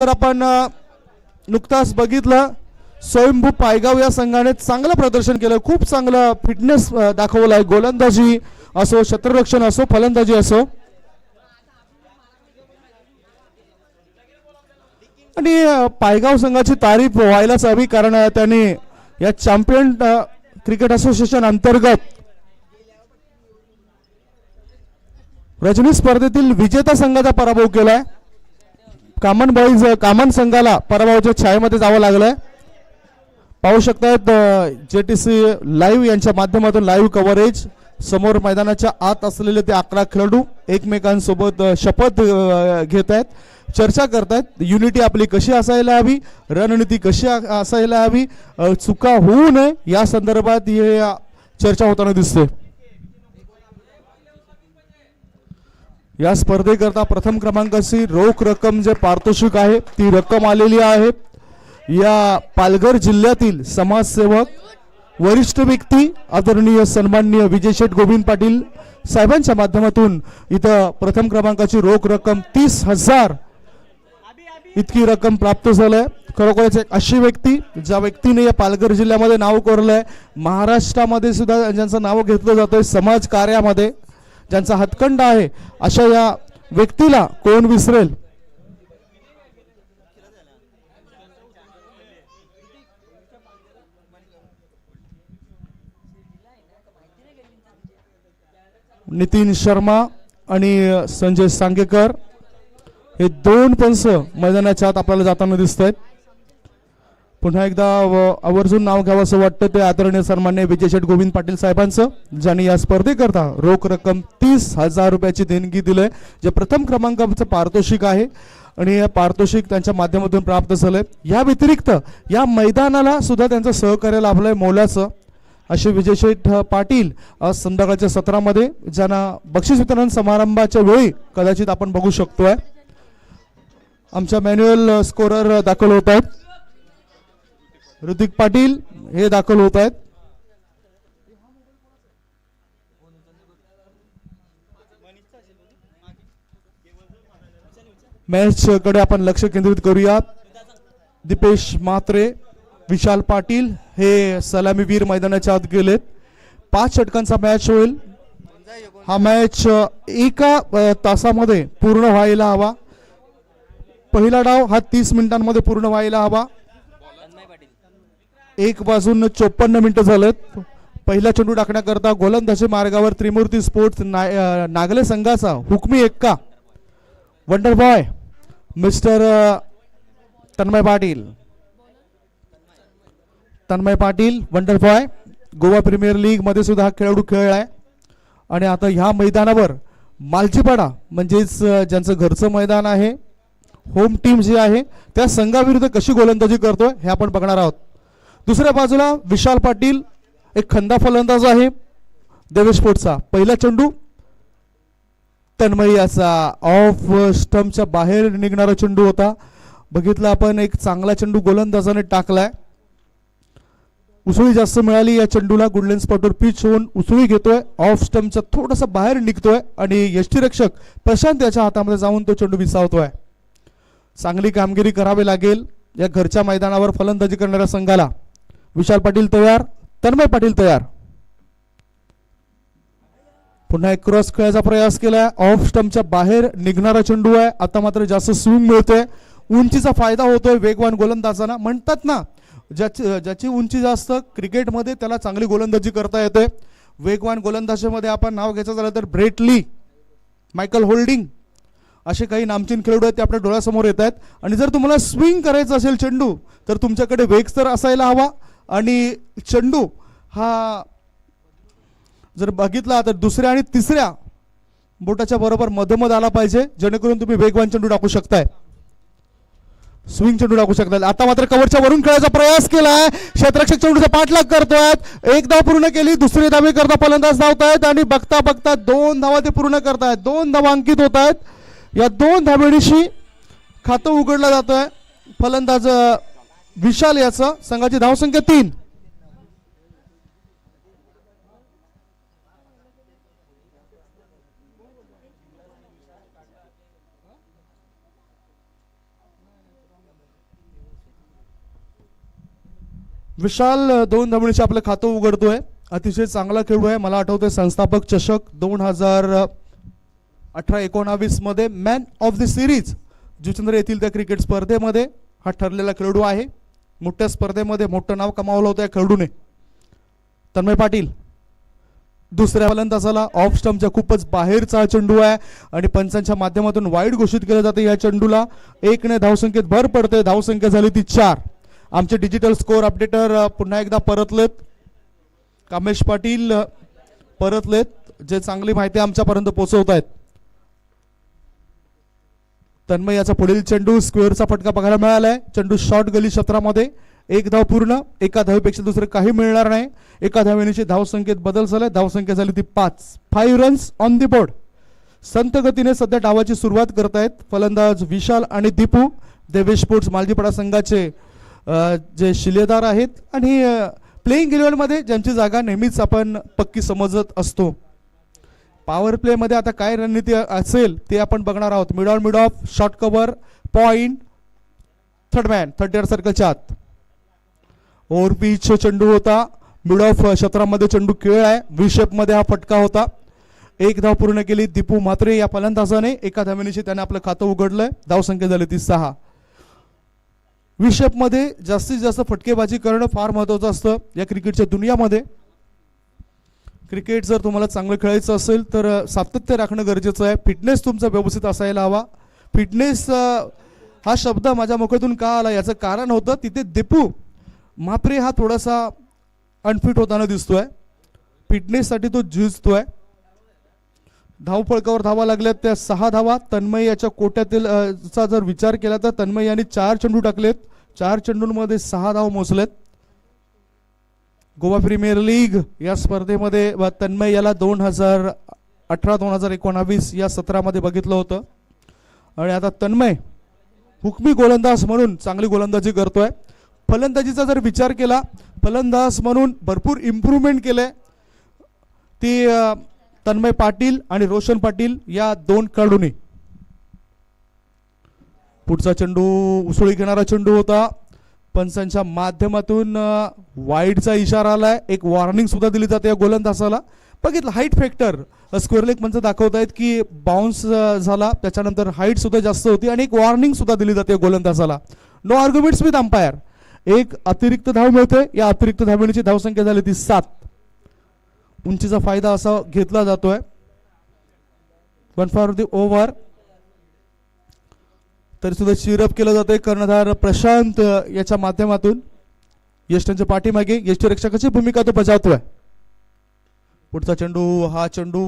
तर आपण नुकताच बघितलं स्वयंभू पायगाव या संघाने चांगलं प्रदर्शन केलं, खूप चांगलं फिटनेस दाखवला आहे. गोलंदाजी असो, क्षेत्ररक्षण असो, फलंदाजी असो. आणि पायगाव संघाची तारीफ व्हायलाच हवी, कारण त्यांनी या चॅम्पियन क्रिकेट असोसिएशन अंतर्गत रजनी स्पर्धेतील विजेता संघाचा पराभव केलाय. कामन बॉईज कामन संघाला पराभवाच्या छायेमध्ये जावं लागलंय. पाहू शकतात जेटीसी लाईव्ह यांच्या माध्यमातून लाईव्ह कव्हरेज. समोर मैदानाच्या आत असलेले ते 11 खेळाडू एकमेकांसोबत शपथ घेत आहेत, चर्चा करतायत. युनिटी आपली कशी असायला हवी, रणनीती कशी असायला हवी, चुका होऊ नये या संदर्भात हे चर्चा होताना दिसते. या स्पर्धेकरता प्रथम क्रमांकाची रोख रक्कम जे पारितोषिक आहे ती रक्कम आलेली आहे. या पालघर जिल्ह्यातील समाजसेवक, वरिष्ठ व्यक्ती, आदरणीय सन्माननीय विजय शेठ गोविंद पाटील साहेबांच्या माध्यमातून इथं प्रथम क्रमांकाची रोख रक्कम 30,000 इतकी रक्कम प्राप्त झालंय. खरोखरच एक अशी व्यक्ती ज्या व्यक्तीने या पालघर जिल्ह्यामध्ये नाव कोरलंय, महाराष्ट्रामध्ये सुद्धा ज्यांचं नाव घेतलं जातंय समाज कार्यामध्ये, ज्यांचा हातखंडा आहे, अशा या व्यक्तीला कोण विसरेल. नितीन शर्मा आणि संजय सांगेकर हे दोन पंच मैदानाच्या आत आपल्याला जाताना दिसत आहेत. पुन्हा एकदा आवर्जून नाव घ्यावं असं वाटतं ते आदरणीय सन्माननीय विजय शेठ गोविंद पाटील साहेबांचं, ज्यांनी या स्पर्धेकरता रोख रक्कम 30,000 रुपयाची देणगी दिलंय, जे प्रथम क्रमांकाचं पारितोषिक आहे आणि हे पारितोषिक त्यांच्या माध्यमातून प्राप्त झालंय. या व्यतिरिक्त या मैदानाला सुद्धा त्यांचं सहकार्य लाभलंय मोलाचं. असे विजय शेठ पाटील आज संध्याकाळच्या सत्रामध्ये ज्यांना बक्षीस वितरण समारंभाच्या वेळी कदाचित आपण बघू शकतोय. आमच्या मॅन्युअल स्कोरर दाखल होत आहेत, ऋतिक पाटील हे दाखल होत आहेत. मॅच कडे आपण लक्ष केंद्रित करूया. दीपेश म्हात्रे, विशाल पाटील हे सलामीवीर मैदानाच्या आत गेलेत. 5 षटकांचा मॅच होईल. हा मॅच एका तासामध्ये पूर्ण व्हायला हवा. पहिला डाव हा 30 मिनिटांमध्ये पूर्ण व्हायला हवा. एक वाजून 54 मिनिटं झालेत. पहिला चेंडू टाकण्याकरता गोलंदाजी मार्गावर त्रिमूर्ती स्पोर्ट्स नागले संघाचा हुकमी एक्का wonder boy mister Tanmay Patil wonder boy Goa premier league मध्ये सुद्धा हा खेळाडू खेळलाय. आणि आता ह्या मैदानावर मालजीपाडा म्हणजेच ज्यांचं घरचं मैदान आहे, होम टीम जी आहे, त्या संघाविरुद्ध कशी गोलंदाजी करतोय हे आपण बघणार आहोत. दुसऱ्या बाजूला विशाल पाटील एक खंदा फलंदाज आहे देवेश स्पोर्ट्सचा. पहिला चेंडू तन्मय याचा ऑफ स्टंपच्या बाहेर निघणारा चेंडू होता. बघितला आपण, एक चांगला चेंडू गोलंदाजाने टाकलाय. उसळी जास्त मिळाली या चेंडूला. गुडलेन स्पॉटवर पिच होऊन उसळी घेतोय, ऑफ स्टंपच्या थोडासा बाहेर निघतोय आणि यष्टीरक्षक प्रशांत याच्या हातामध्ये जाऊन तो चेंडू विसावतोय. चांगली कामगिरी करावी लागेल या घरच्या मैदानावर फलंदाजी करणाऱ्या संघाला. विशाल पाटील तयार, तन्मय पाटील तयार. पुन्हा एक क्रॉस खेळायचा प्रयास केलाय. ऑफ स्टंपच्या बाहेर निघणारा चेंडू आहे. आता मात्र जास्त स्विंग मिळतोय, उंचीचा फायदा होतोय वेगवान गोलंदाजांना. म्हणतात ना, ज्याची उंची जास्त क्रिकेटमध्ये त्याला चांगली गोलंदाजी करता येते. वेगवान गोलंदाजीमध्ये आपण नाव घ्यायचं झालं तर ब्रेट ली, मायकल होल्डिंग असे काही नामचीन खेळाडू आहेत ते आपल्या डोळ्यासमोर येत आहेत. आणि जर तुम्हाला स्विंग करायचं असेल चेंडू तर तुमच्याकडे वेग तर असायला हवा आणि चेंडू हा जर बघितला तर दुसऱ्या आणि तिसऱ्या बोटाच्या बरोबर मधोमध आला पाहिजे, जेणेकरून तुम्ही वेगवान चेंडू टाकू शकताय, स्विंग चेंडू टाकू शकताय. आता मात्र कव्हरच्या वरून खेळायचा प्रयास केलाय. क्षेत्ररक्षक चेंडूचा पाठलाग करतोयत. एक धाव पूर्ण केली, दुसरी धावे करता फलंदाज धावतायत आणि बघता बघता 2 धावा ते पूर्ण करतायत. 2 धावा अंकित होत आहेत. या 2 धावेनिशी खातं उघडलं जात आहे. फलंदाज विशाल याचं, संघाची धावसंख्या 3. विशाल 2 धावणीचे आपलं खातं उघडतोय. अतिशय चांगला खेळू आहे. मला आठवतंय संस्थापक चषक 2018-19 मध्ये man of the series Juchandra येथील त्या क्रिकेट स्पर्धेमध्ये हा ठरलेला खेळाडू आहे. मोठ्या स्पर्धेमध्ये मोठं नाव कमावलं होतं या खेळाडूने. तन्मय पाटील दुसऱ्या फलंदाजाला ऑफ स्टंपच्या खूपच बाहेरचा चेंडू आहे आणि पंचांच्या माध्यमातून वाईड घोषित केलं जाते. या चेंडूला 1 ने धावसंख्येत भर पडते. धावसंख्या झाली ती 4. आमचे डिजिटल स्कोअर अपडेटर पुन्हा एकदा परतलेत. कामेश पाटील परतलेत, जे चांगली माहिती आमच्यापर्यंत पोहोचवत आहेत. तन्मय याचा पुढील चेंडू स्क्वेअरचा फटका बघायला मिळालाय. चेंडू शॉर्ट गली क्षेत्रामध्ये. 1 धाव पूर्ण. एका धावेपेक्षा दुसरं काही मिळणार नाही. एका धावेने धावसंख्येत बदल झालाय. धावसंख्या झाली ती 5 रन्स ऑन द बोर्ड. संत गतीने सध्या डावाची सुरुवात करतायत फलंदाज विशाल आणि दीपू. देवेश स्पोर्ट्स मालजीपाडा संघाचे जे शिलेदार आहेत आणि प्लेइंग 11 मध्ये ज्यांची जागा नेहमीच आपण पक्की समजत असतो. पॉवर प्ले मध्ये आता काय रणनीती असेल ते आपण बघणार आहोत. Mid on mid of, short cover, point, third man, third year सर्कलच्या आत. ओव्हर पिच चेंडू होता. मिड ऑफ क्षेत्रामध्ये चेंडू खेळलाय. व्ही शेप मध्ये हा फटका होता. 1 धाव पूर्ण केली दीपू म्हात्रे या फलंदाजाने. एका धावेनिशी त्याने आपलं खातं उघडलंय. धावसंख्या झाली ती 6. व्ही शेप मध्ये जास्तीत जास्त फटकेबाजी करणं फार महत्त्वाचं असतं या क्रिकेटच्या दुनियामध्ये. क्रिकेट जर तुम्हाला चांगलं खेळायचं असेल तर सातत्य राखणं गरजेचं आहे. फिटनेस तुमचा व्यवस्थित असायला हवा. फिटनेस हा शब्द माझ्या मुखातून का आला याचं कारण होतं तिथे दीपू म्हात्रे हा थोडासा अनफिट होताना दिसतोय. फिटनेससाठी तो झुजतोय. धावफळकावर धावा लागल्यात त्या 6 धावा. तन्मय याच्या कोट्यातील चा जर विचार केला तर तन्मय यांनी 4 चेंडू टाकलेत. 4 चेंडूंमध्ये 6 धाव मोजलेत. गोवा प्रीमियर लीग या स्पर्धेमध्ये तन्मय याला 2018-2019 या सत्रामध्ये बघितलं होतं आणि आता तन्मय हुकमी गोलंदाज म्हणून चांगली गोलंदाजी करतोय. फलंदाजीचा जर विचार केला, फलंदाज म्हणून भरपूर इम्प्रूव्हमेंट केले ती तन्मय पाटील आणि रोशन पाटील या 2 खेळाडूंनी. पुढचा चेंडू उसळी घेणारा चेंडू होता. पंचांच्या माध्यमातून वाईडचा इशारा आलाय. एक वॉर्निंग सुद्धा दिली जाते या गोलंदाजाला. बघितलं हाईट फॅक्टर स्क्वेअर लेग पंच दाखवतायत की बाउन्स झाला, त्याच्यानंतर हाईट सुद्धा जास्त होती आणि एक वॉर्निंग सुद्धा दिली जाते गोलंदाजाला. No arguments with umpire. एक अतिरिक्त धाव मिळते. या अतिरिक्त धावेची धावसंख्या झाली ती 7. उंचीचा फायदा असा घेतला जातोय. 1 फॉर द ओव्हर. तरी सुद्धा चिरअप केलं जाते कर्णधार प्रशांत याच्या माध्यमातून. यष्टांच्या पाठीमागे यष्टरक्षकाची भूमिका तो बजावतोय. पुढचा चेंडू हा चेंडू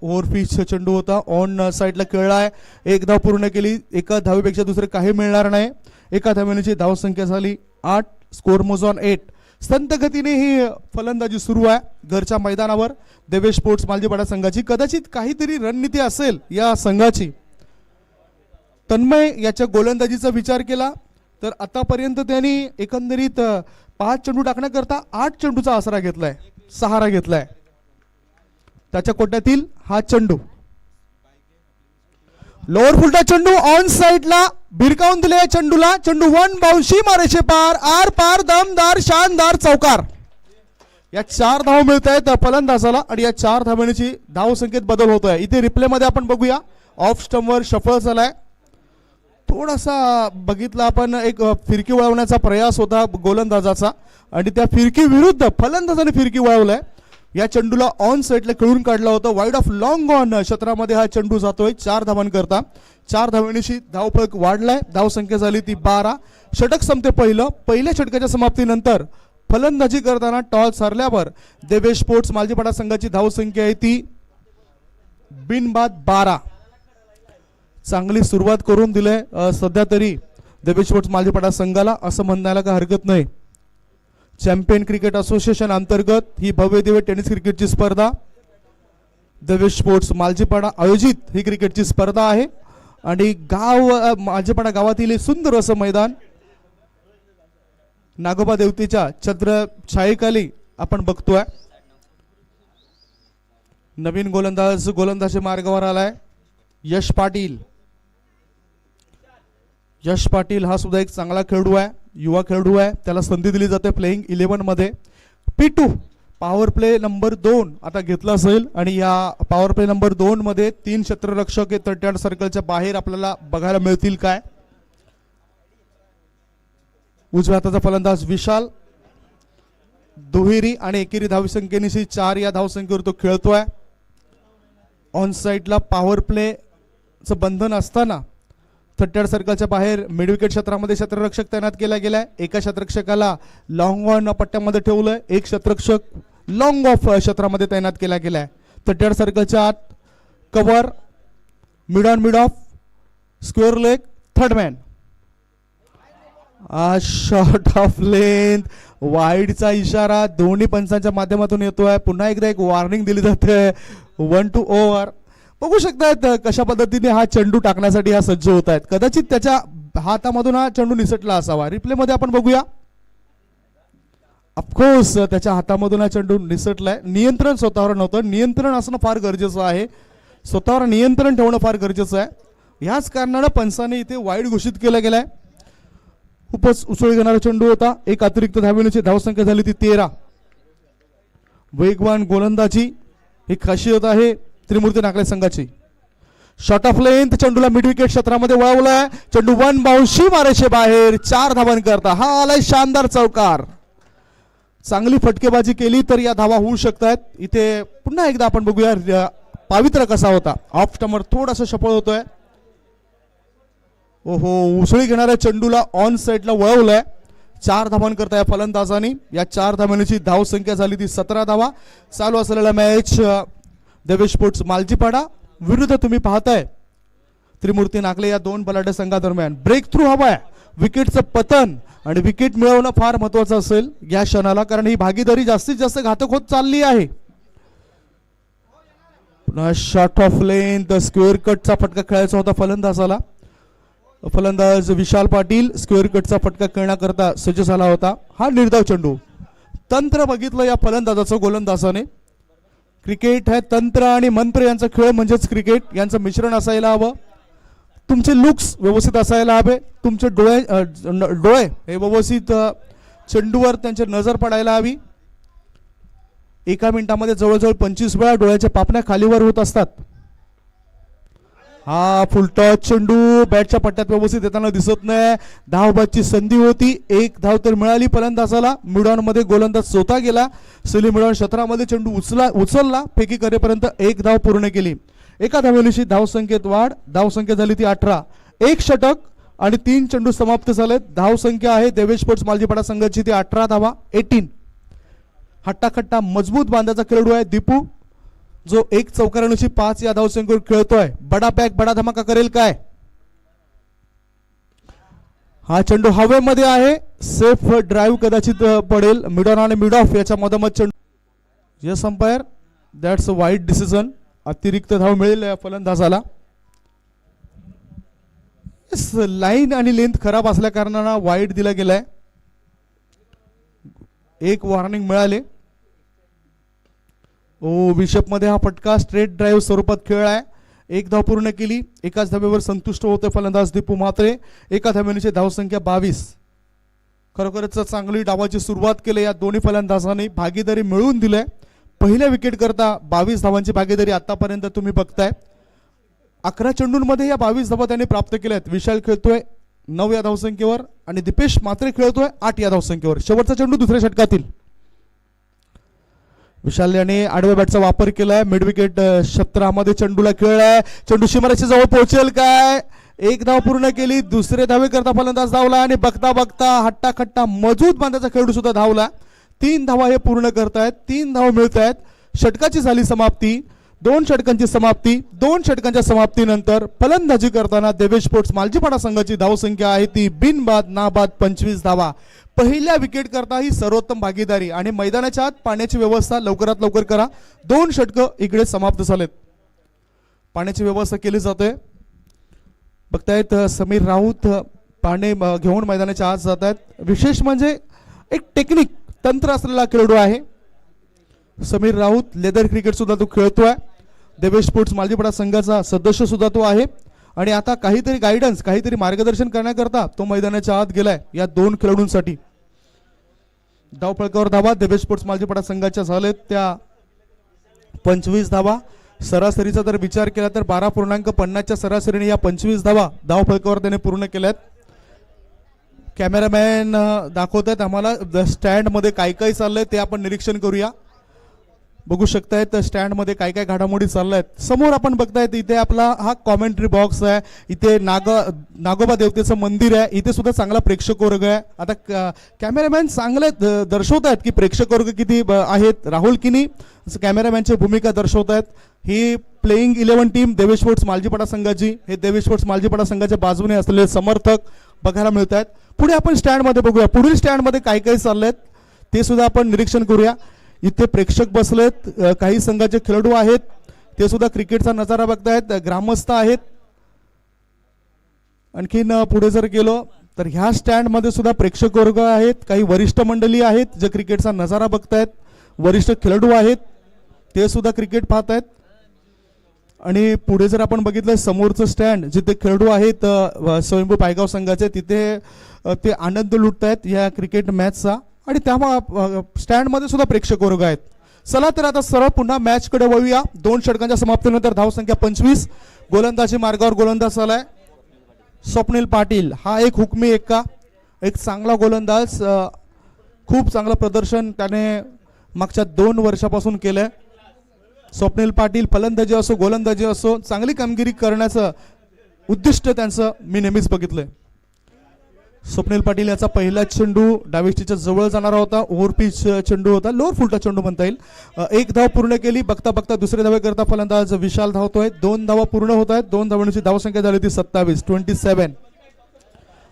ओव्हर पिच चेंडू होता. ऑन साईडला खेळलाय. 1 धाव पूर्ण केली. एका धावेपेक्षा दुसरे काही मिळणार नाही. एका धावेची धावसंख्या झाली 8. स्कोर मोज ऑन 8. संत गतीने ही फलंदाजी सुरू आहे घरच्या मैदानावर देवेश स्पोर्ट्स मालजीपाडा संघाची. कदाचित काहीतरी रणनीती असेल या संघाची. तन्मय याच्या गोलंदाजीचा विचार केला तर आतापर्यंत त्यांनी एकंदरीत 5 चेंडू टाकण्याकरता 8 चेंडूचा आसरा घेतलाय, सहारा घेतलाय. त्याच्या कोट्यातील हा चेंडू लोअर फुलटा चेंडू ऑन साइडला भिरकावून दिले चेंडूला. चेंडू 1 बाउंशी मारेचे पार, आर पार, दमदार शानदार चौकार. या 4 धाव मिळत आहेत फलंदाजाला आणि या 4 धावांची धावसंख्येत बदल होतोय. इथे रिप्ले मध्ये आपण बघूया. ऑफ स्टंपवर शफल झालाय. थोडासा बघितला आपण एक फिरकी वळवण्याचा प्रयास होता गोलंदाजाचा आणि त्या फिरकी विरुद्ध फलंदाजाने फिरकी वळवलाय. या चेंडूला ऑन साइडला खेळून काढला होता. वाईड ऑफ लॉंग ऑन क्षेत्रामध्ये हा चेंडू जातोय 4 धावांकरता. 4 धावांशी धावफलक वाढलाय. धावसंख्या झाली ती 12. षटक संपते पहिल्या षटकाच्या समाप्तीनंतर फलंदाजी करताना टॉस हरल्यावर देवेश स्पोर्ट्स मालजीपाडा संघाची धावसंख्या आहे ती बिनबाद 12. चांगली सुरुवात करून दिले सध्या तरी देवेश स्पोर्ट्स मालजीपाडा संघाला असं म्हणायला काही हरकत नाही. चॅम्पियन क्रिकेट असोसिएशन अंतर्गत ही भव्य दिव्य टेनिस क्रिकेटची स्पर्धा देवेश स्पोर्ट्स मालजीपाडा आयोजित ही क्रिकेटची स्पर्धा आहे आणि मालजीपाडा गावातील सुंदर असं मैदान नागोबा देवतेच्या छत्र छायेखाली आपण बघतोय. नवीन गोलंदाज मार्गावर आलाय यश पाटील. यश पाटील हा सुद्धा एक चांगला खेळाडू आहे. युवा खेळाडू आहे, त्याला संधी दिली जाते प्लेइंग 11 मध्ये. P2 पॉवर प्ले नंबर 2 आता घेतला असेल आणि या पॉवर प्ले नंबर 2 मध्ये 3 क्षेत्ररक्षक हे 30 सर्कलच्या बाहेर आपल्याला बघायला मिळतील काय. उजव्या हाताचा फलंदाज विशाल दुहेरी आणि एकेरी धावसंख्येनिशी 4 या धावसंख्येवर तो खेळतोय. ऑन साइडला पॉवर प्लेचं बंधन असताना 30 सर्कलच्या बाहेर मिड विकेट क्षेत्रामध्ये क्षेत्ररक्षक तैनात केला गेलाय. एका क्षेत्ररक्षकाला लॉंग ऑन पट्ट्यामध्ये ठेवलंय, एक क्षेत्ररक्षक लॉंग ऑफ क्षेत्रामध्ये तैनात केला गेलाय. 30 सर्कलच्या आत cover, mid on mid off, square leg, third man. Short of length, वाईडचा इशारा दोन्ही पंचांच्या माध्यमातून येतोय. पुन्हा एकदा एक वॉर्निंग दिली जाते. 1 to ओव्हर. बघू शकतायत कशा पद्धतीने हा चेंडू टाकण्यासाठी हा सज्ज होत आहेत. कदाचित त्याच्या हातामधून हा चेंडू निसटला असावा. रिप्ले मध्ये आपण बघूया. ऑफकोर्स त्याच्या हातामधून हा चेंडू निसटलाय. नियंत्रण स्वतःवर नव्हतं. नियंत्रण असणं फार गरजेचं आहे. स्वतःवर नियंत्रण ठेवणं फार गरजेचं आहे. ह्याच कारणानं पंचाने इथे वाईड घोषित केला गेलाय. खूपच उसळी घेणारा चेंडू होता. एक अतिरिक्त धावेची धावसंख्या झाली ती 13. वेगवान गोलंदाजी ही खासियत आहे त्रिमूर्ती नागले संघाची. शॉट ऑफ लेंथ, चेंडूला मिड विकेट क्षेत्रामध्ये वळवलाय. चेंडू 1 बाउंशी मारेशे बाहेर. 4 धावां करता हा आलाय शानदार चौकार. चांगली फटकेबाजी केली तर या धावा होऊ शकतात. इथे पुन्हा एकदा आपण बघूया पावित्र्य कसा होता. ऑफ स्टंपर थोडासा सफळ होतोय. ओहो, उसळी घेणाऱ्या चेंडूला ऑन साइडला वळवलंय. 4 धावां करता या फलंदाजांनी. या 4 धावांची धाव संख्या झाली ती 17 धावा. चालू असलेला मॅच देवेश स्पोर्ट्स मालजीपाडा विरुद्ध तुम्ही पाहताय त्रिमूर्ती नागले या दोन बलाढ्य संघादरम्यान ब्रेक थ्रू हवाय. विकेटचं पतन आणि विकेट मिळवणं फार महत्वाचं असेल या क्षणाला, कारण ही भागीदारी जास्तीत जास्त घातक होत चालली आहे. पुन्हा शॉट ऑफ लेंथ, स्क्वेअर कटचा फटका खेळायचा होता फलंदाजाला. फलंदाज विशाल पाटील स्क्वेअर कटचा फटका खेळण्याकरता सज्ज झाला होता. हा निर्धाव चेंडू. तंत्र बघितलं या फलंदाजाचं गोलंदाजाने. क्रिकेट हे तंत्र आणि मंत्र यांचा खेळ म्हणजेच क्रिकेट यांचं मिश्रण असायला हवं. तुमचे लुक्स व्यवस्थित असायला हवे. तुमचे डोळे हे व्यवस्थित चेंडूवर त्यांची नजर पडायला हवी. एका मिनिटामध्ये जवळजवळ 25 वेळा डोळ्याच्या पापण्या खालीवर होत असतात. हा फुलटॉच चेंडू बॅटच्या पट्ट्यात व्यवस्थित येताना दिसत नाही. धावबादची संधी होती. 1 धाव तर मिळाली फलंदाजाला. मिडॉन मध्ये गोलंदाज स्वतः गेला. सली मिडॉन क्षेत्रामध्ये चेंडू उचलला. फेकी करेपर्यंत 1 धाव पूर्ण केली. एका धावेनिशी धावसंख्येत वाढ. धावसंख्या झाली ती 18. 1 षटक आणि 3 चेंडू समाप्त झालेत. धावसंख्या आहे देवेश स्पोर्ट्स मालजीपाडा संघाची ती 18 धावा. 18. हट्टाखट्टा मजबूत बांधाचा खेळाडू आहे दीपू, जो 1 चौकारानुशी 5 या धावसंख्येवर खेळतोय. बडा पॅक बडा धमाका करेल काय. हा चेंडू हवेमध्ये आहे. सेफ ड्राईव्ह कदाचित पडेल. मिड ऑन आणि मिड ऑफ याच्या मधोमध चेंडू. Yes umpire, that's a wide decision. अतिरिक्त धाव मिळेल या फलंदाजाला. लाईन आणि लेंथ खराब असल्या कारणाने वाईड दिला गेलाय. 1 वॉर्निंग मिळाले. बिशप मध्ये हा फटका स्ट्रेट ड्राईव्ह स्वरूपात खेळ आहे. 1 धाव पूर्ण केली. एकाच धावेवर संतुष्ट होते फलंदाज दीपू म्हात्रे. एका धावेची धावसंख्या 22. खरोखरच चांगली डावाची सुरुवात केली या दोन्ही फलंदाजांनी. भागीदारी मिळवून दिले. पहिल्या विकेट करता 22 धावांची भागीदारी आतापर्यंत तुम्ही बघताय. 11 चेंडूंमध्ये या 22 धावा त्यांनी प्राप्त केल्यात. विशाल खेळतोय 9 या धावसंख्येवर आणि दीपेश म्हात्रे खेळतोय 8 या धावसंख्येवर. शेवटचा चेंडू दुसऱ्या षटकातील. विशाल याने आडव्या बॅटचा वापर केलाय. मिड विकेट क्षेत्रामध्ये चेंडूला खेळलाय. चेंडू शिमारेच्या जवळ पोहोचेल काय. 1 धाव पूर्ण केली. दुसरे धावे करता फलंदाज धावला आणि बघता बघता हट्टाखट्टा मजबूत बांधाचा खेळाडू सुद्धा धावला. 3 धावा हे पूर्ण करतायत. 3 धाव मिळत आहेत. षटकाची झाली समाप्ती. 2 षटकांची समाप्ती. 2 षटकांच्या समाप्तीनंतर फलंदाजी करताना देवेश स्पोर्ट्स मालजीपाडा संघाची धावसंख्या आहे ती बिनबाद नाबाद 25 धावा. पहिल्या विकेट करता ही सर्वोत्तम भागीदारी आणि मैदानाच्या आत पाण्याची व्यवस्था लवकरात लवकर करा. 2 षटकं इकडे समाप्त झालेत. पाण्याची व्यवस्था केली जाते. बघतायत समीर राऊत पाणी घेऊन मैदानाच्या आत जात आहेत. विशेष म्हणजे एक टेक्निक तंत्र असलेला खेळाडू आहे समीर राऊत. लेदर क्रिकेट सुद्धा तो खेळतोय. देवेश स्पोर्ट्स मालजीपाडा संघाचा सदस्य सुद्धा तो आहे. आणि आता काहीतरी गायडन्स, काहीतरी मार्गदर्शन करण्याकरता तो मैदानाच्या आत गेलाय या दोन खेळाडूंसाठी. धावफलकावर धावा देवेश स्पोर्ट्स मालजीपाडा संघाच्या झालेत त्या 25 धावा. सरासरीचा जर विचार केला तर 12.50च्या सरासरीने या 25 धावा धावफलकावर त्याने पूर्ण केल्यात. कॅमेरामॅन दाखवत आहेत आम्हाला स्टँड मध्ये काय काय चाललंय ते आपण निरीक्षण करूया. बघू शकतायत स्टँड मध्ये काय काय घडामोडी चालल्यात. समोर आपण बघतायत इथे आपला हा कॉमेंट्री बॉक्स आहे. इथे नागोबा देवतेचं मंदिर आहे. इथे सुद्धा चांगला प्रेक्षक वर्ग आहे. आता कॅमेरामॅन चांगले दर्शवत आहेत की प्रेक्षक वर्ग किती आहेत. राहुल किनी कॅमेरामॅनची भूमिका दर्शवत आहेत. ही playing 11 team Devesh sports Maljipada संघाची. हे देवेश स्पोर्ट्स मालजीपाडा संघाच्या बाजूने असलेले समर्थक बघायला मिळत आहेत. पुढे आपण स्टँड मध्ये बघूया. पुढील स्टँड मध्ये काय काय चाललंय ते सुद्धा आपण निरीक्षण करूया. इथे प्रेक्षक बसलेत. काही संघाचे खेळाडू आहेत ते सुद्धा क्रिकेटचा नजारा बघतायत. ग्रामस्थ आहेत. आणखीन पुढे जर गेलो तर ह्या स्टँड मध्ये सुद्धा प्रेक्षक वर्ग आहेत. काही वरिष्ठ मंडळी आहेत जे क्रिकेटचा नजारा बघतायत. वरिष्ठ खेळाडू आहेत ते सुद्धा क्रिकेट पाहत आहेत. आणि पुढे जर आपण बघितलं समोरचं स्टँड जिथे खेळाडू आहेत स्वयंभू पायगाव संघाचे तिथे ते आनंद लुटतायत या क्रिकेट मॅचचा. आणि त्या स्टँड मध्ये सुद्धा प्रेक्षक वर्ग आहेत. चला तर आता सरळ पुन्हा मॅच कडे वळूया. 2 षटकांच्या समाप्तीनंतर धावसंख्या 25. गोलंदाजी मार्गावर गोलंदाज झालाय स्वप्नील पाटील. हा एक हुकमी एक्का, एक चांगला गोलंदाज. खूप चांगलं प्रदर्शन त्याने मागच्या 2 वर्षापासून केलंय. स्वप्नील पाटील फलंदाजी असो गोलंदाजी असो चांगली कामगिरी करण्याचं उद्दिष्ट त्यांचं मी नेहमीच बघितलंय. स्वप्नील पाटील याचा पहिला चेंडू डावीच्या जवळ जाणारा होता. ओव्हरपिच चेंडू होता. लोअर फुलटा चेंडू म्हणता येईल. 1 धाव पूर्ण केली. बघता बघता दुसऱ्या धावेकरता फलंदाज विशाल धावतोय. 2 धावा पूर्ण होत आहेत. 2 धावांची धावसंख्या झाली ती 27.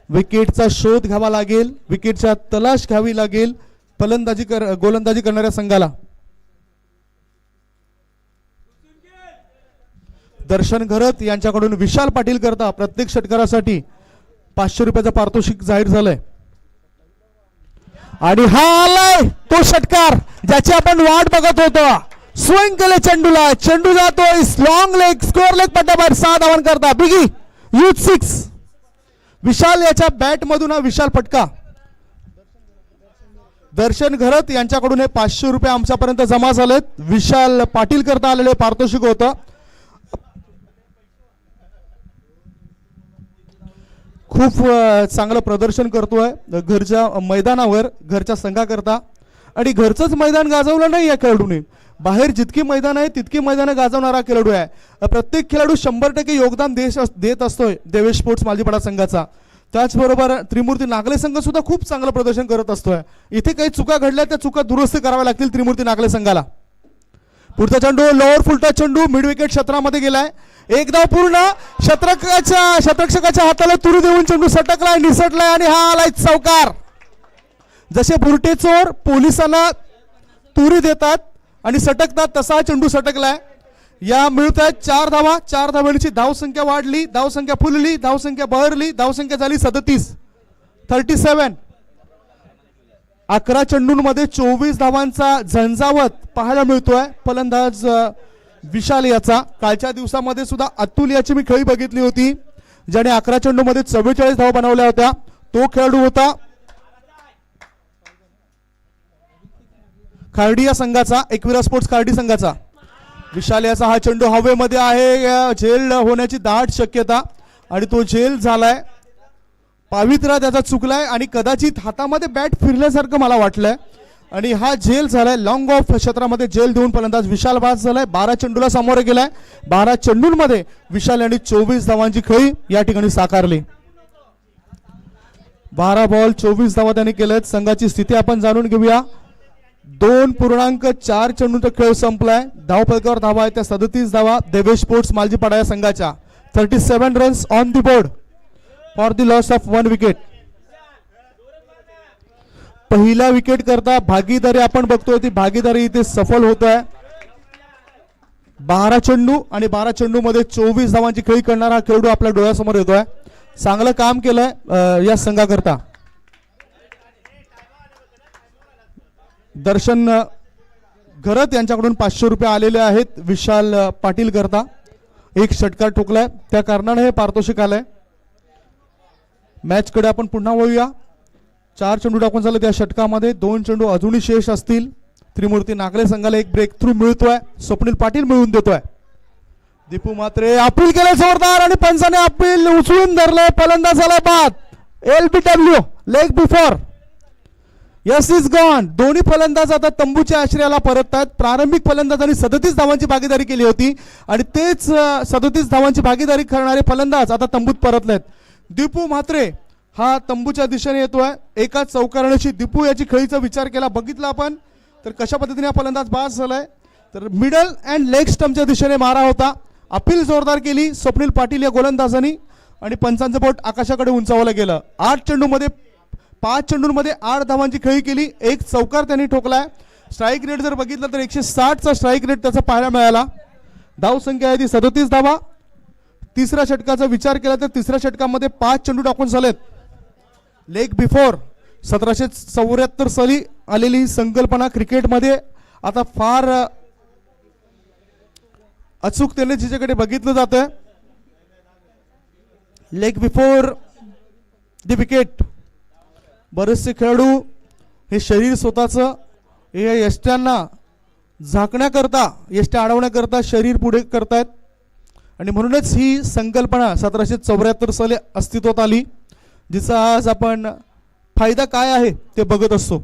विकेटचा शोध घ्यावा लागेल. विकेटच्या तलाश घ्यावी लागेल गोलंदाजी करणाऱ्या संघाला. दर्शन घरत यांच्याकडून विशाल पाटील करता प्रत्येक षटकारासाठी 500 रुपयाचा पारितोषिक जाहीर झालंय. आणि हा आलाय तो षटकार ज्याची आपण वाट बघत होतो. स्विंग केले चेंडूला. चेंडू जातोय लॉंग लेग स्क्वेअर लेग पट्ट्याबाहेर 6 धावां करता बिगी यूथ 6. विशाल याच्या बॅट मधून हा विशाल फटका. दर्शन घरत यांच्याकडून हे 500 रुपये आमच्यापर्यंत जमा झालेत. विशाल पाटील करता आलेले पारितोषिक होतं. खूप चांगलं प्रदर्शन करतोय घरच्या मैदानावर घरच्या संघाकरता. आणि घरचंच मैदान गाजवलं नाही या खेळाडूने. बाहेर जितकी मैदान आहे तितकी मैदानं गाजवणारा खेळाडू आहे. प्रत्येक खेळाडू 100% योगदान देत असतोय देवेश स्पोर्ट्स मालजीपाडा संघाचा. त्याचबरोबर त्रिमूर्ती नागले संघ सुद्धा खूप चांगलं प्रदर्शन करत असतोय. इथे काही चुका घडल्या त्या चुका दुरुस्त कराव्या लागतील त्रिमूर्ती नागले संघाला. पुढचा चेंडू लोअर फुलटा चेंडू मिड विकेट क्षेत्रामध्ये गेलाय. 1 धाव पूर्ण. शतरक्षकाच्या हाताला तुरी देऊन चेंडू सटकलाय निसटलाय आणि हा आलाय चौकार. जसे बुरटे चोर पोलिसांना तुरी देतात आणि सटकतात तसा चेंडू सटकलाय. या मिळत आहेत 4 धावा. 4 धावांची धावसंख्या वाढली. धावसंख्या फुलली. धावसंख्या बहरली. धावसंख्या झाली 37. 11 चेंडूंमध्ये 24 धावांचा झंझावत पाहायला मिळतोय फलंदाज विशाल याचा. कालच्या दिवसामध्ये सुद्धा अतुल याची मी खेळी बघितली होती ज्याने 11 चेंडूमध्ये 44 धावा बनवल्या होत्या. तो खेळाडू होता खार्डी या संघाचा, एकविरा स्पोर्ट्स खार्डी संघाचा. विशाल याचा हा चेंडू हवेमध्ये आहे. झेल होण्याची दाट शक्यता आणि तो झेल झालाय. पावित्रा त्याचा चुकलाय आणि कदाचित हातामध्ये बॅट फिरल्यासारखं मला वाटलंय आणि हा झेल झालाय. लॉंग ऑफ क्षेत्रामध्ये झेल देऊन फलंदाज विशाल बाद झालाय. 12 चेंडूला सामोरे गेलाय. 12 चेंडूंमध्ये विशाल यांनी 24 धावांची खेळी या ठिकाणी साकारली. 12 बॉल 24 धावा त्यांनी केल्यात. संघाची स्थिती आपण जाणून घेऊया. 2.4 चेंडूंचा खेळ संपलाय. धावफलकावर धावा आहे त्या 37 धावा देवेश स्पोर्ट्स मालजीपाडा या संघाच्या. 37 runs on the board for the loss of 1 wicket. पहिला विकेट करता भागीदारी आपण बघतोय ती भागीदारी इथे सफल होत आहे. 12 चेंडू आणि 12 चेंडू मध्ये 24 धावांची खेळी करणारा खेळाडू आपल्या डोळ्यासमोर येतोय. चांगलं काम केलंय या संघाकरता. दर्शन घरत यांच्याकडून 500 रुपये आलेले आहेत विशाल पाटील करता. एक षटकार ठोकलाय, त्या कारणाने हे पारितोषिक आलंय. मॅच कडे आपण पुन्हा वळूया. 4 चेंडू टाकून झाले त्या षटकामध्ये. 2 चेंडू अजूनही शेष असतील. त्रिमूर्ती नागले संघाला एक ब्रेक थ्रू मिळतोय, स्वप्नील पाटील मिळवून देतोय. दीपू मात्रे अपील केलं जोरदार आणि पंचाने अपील उचलून धरले. फलंदाजाला बाद. LBW leg before. Yes is gone. दोन्ही फलंदाज आता तंबूच्या आश्रयाला परततात. प्रारंभिक फलंदाजांनी 37 धावांची भागीदारी केली होती आणि तेच 37 धावांची भागीदारी करणारे फलंदाज आता तंबूत परतलेत. दीपू म्हात्रे हा तंबूच्या दिशेने येतोय. एका चौकारण्याची दीपू याची खेळीचा विचार केला, बघितला आपण तर कशा पद्धतीने हा फलंदाज बाद झालाय. तर मिडल अँड लेग स्टंपच्या दिशेने मारा होता. अपील जोरदार केली स्वप्नील पाटील या गोलंदाजांनी आणि पंचांचं बोट आकाशाकडे उंचावलं गेलं. 5 चेंडूंमध्ये 8 धावांची खेळी केली. एक चौकार त्यांनी ठोकलाय. स्ट्राईक रेट जर बघितलं तर 160चा स्ट्राईक रेट त्याचा पाहायला मिळाला. धाव संख्या आहे ती 37 धावा. तिसऱ्या षटकाचा विचार केला तर तिसऱ्या षटकामध्ये 5 चेंडू टाकून झालेत. लेग बिफोर 1774 साली आलेली ही संकल्पना क्रिकेटमध्ये आता फार अचूकतेने जिच्याकडे बघितलं जातं. Leg before the wicket. बरेचसे खेळाडू हे शरीर स्वतःचं हे यष्ट्यांना झाकण्याकरता, यष्ट्या अडवण्याकरता शरीर पुढे करतायत आणि म्हणूनच ही संकल्पना 1774 साली अस्तित्वात आली, जिचा आज आपण फायदा काय आहे ते बघत असतो.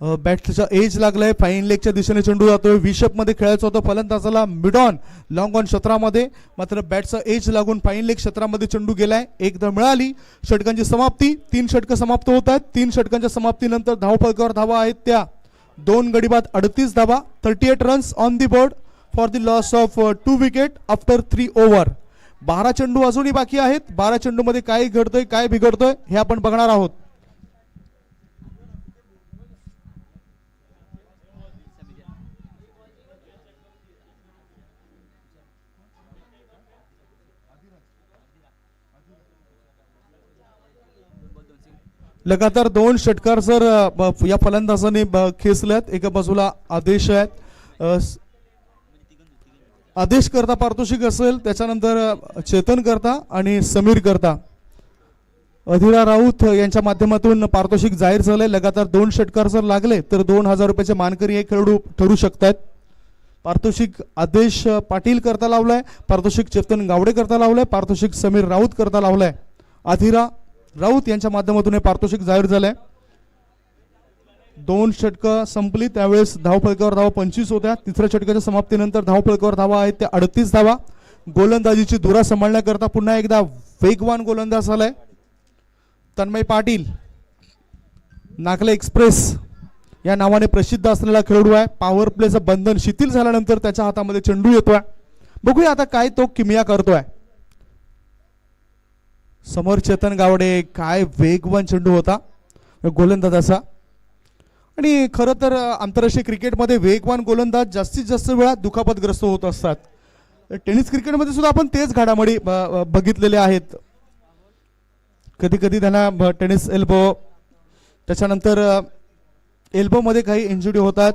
बॅटचा एज लागलाय. फाईन लेगच्या दिशेने चेंडू जातोय. विशप मध्ये खेळायचं होतं फलंदाजाला मिड ऑन लॉंग ऑन क्षेत्रामध्ये, मात्र बॅटचा एज लागून फाईन लेग क्षेत्रामध्ये चेंडू गेलाय. एकदा मिळाली. षटकांची समाप्ती. 3 षटकं समाप्त होत आहेत. 3 षटकांच्या समाप्तीनंतर धावफलकावर धावा आहेत त्या 2 गडी बाद 38 धावा. 38 runs on the board for the loss of 2 wicket after 3 over. 12 चेंडू अजूनही बाकी आहेत. 12 चेंडूमध्ये काय घडतोय काय बिघडतोय हे आपण बघणार आहोत. लगातार 2 षटकार सर या फलंदाजाने खेचल्यात. एका बाजूला आदेश आहेत. आदेश करता पारितोषिक असेल, त्याच्यानंतर चेतन करता आणि समीर करता. अधिरा राऊत यांच्या माध्यमातून पारितोषिक जाहीर झालंय. लगातार 2 षटकार जर लागले तर 2000 रुपयाचे मानकरी हे खेळाडू ठरू शकतात. पारितोषिक आदेश पाटील करता लावलाय. पारितोषिक चेतन गावडे करता लावलाय. पारितोषिक समीर राऊत करता लावलाय. अधिरा राऊत यांच्या माध्यमातून हे पारितोषिक जाहीर झालंय. 2 षटकं संपली त्यावेळेस धावफलकावर धावा 25 होत्या. तिसऱ्या षटकाच्या समाप्तीनंतर धावफलकावर धावा आहेत त्या 38 धावा. गोलंदाजीची धुरा सांभाळण्याकरता पुन्हा एकदा वेगवान गोलंदाज झालाय तन्मय पाटील. नागले एक्सप्रेस या नावाने प्रसिद्ध असलेला खेळाडू आहे. पॉवर प्लेचं बंधन शिथिल झाल्यानंतर त्याच्या हातामध्ये चेंडू येतोय. बघूया आता काय तो किमया करतोय. समोर चेतन गावडे. काय वेगवान चेंडू होता गोलंदाजाचा. आणि खरं तर आंतरराष्ट्रीय क्रिकेटमध्ये वेगवान गोलंदाज जास्तीत जास्त वेळा दुखापतग्रस्त होत असतात. टेनिस क्रिकेटमध्ये सुद्धा आपण तेच घडामोडी बघितलेल्या आहेत. कधी कधी त्यांना टेनिस एल्बो, त्याच्यानंतर एल्बोमध्ये काही इंजुरी होतात.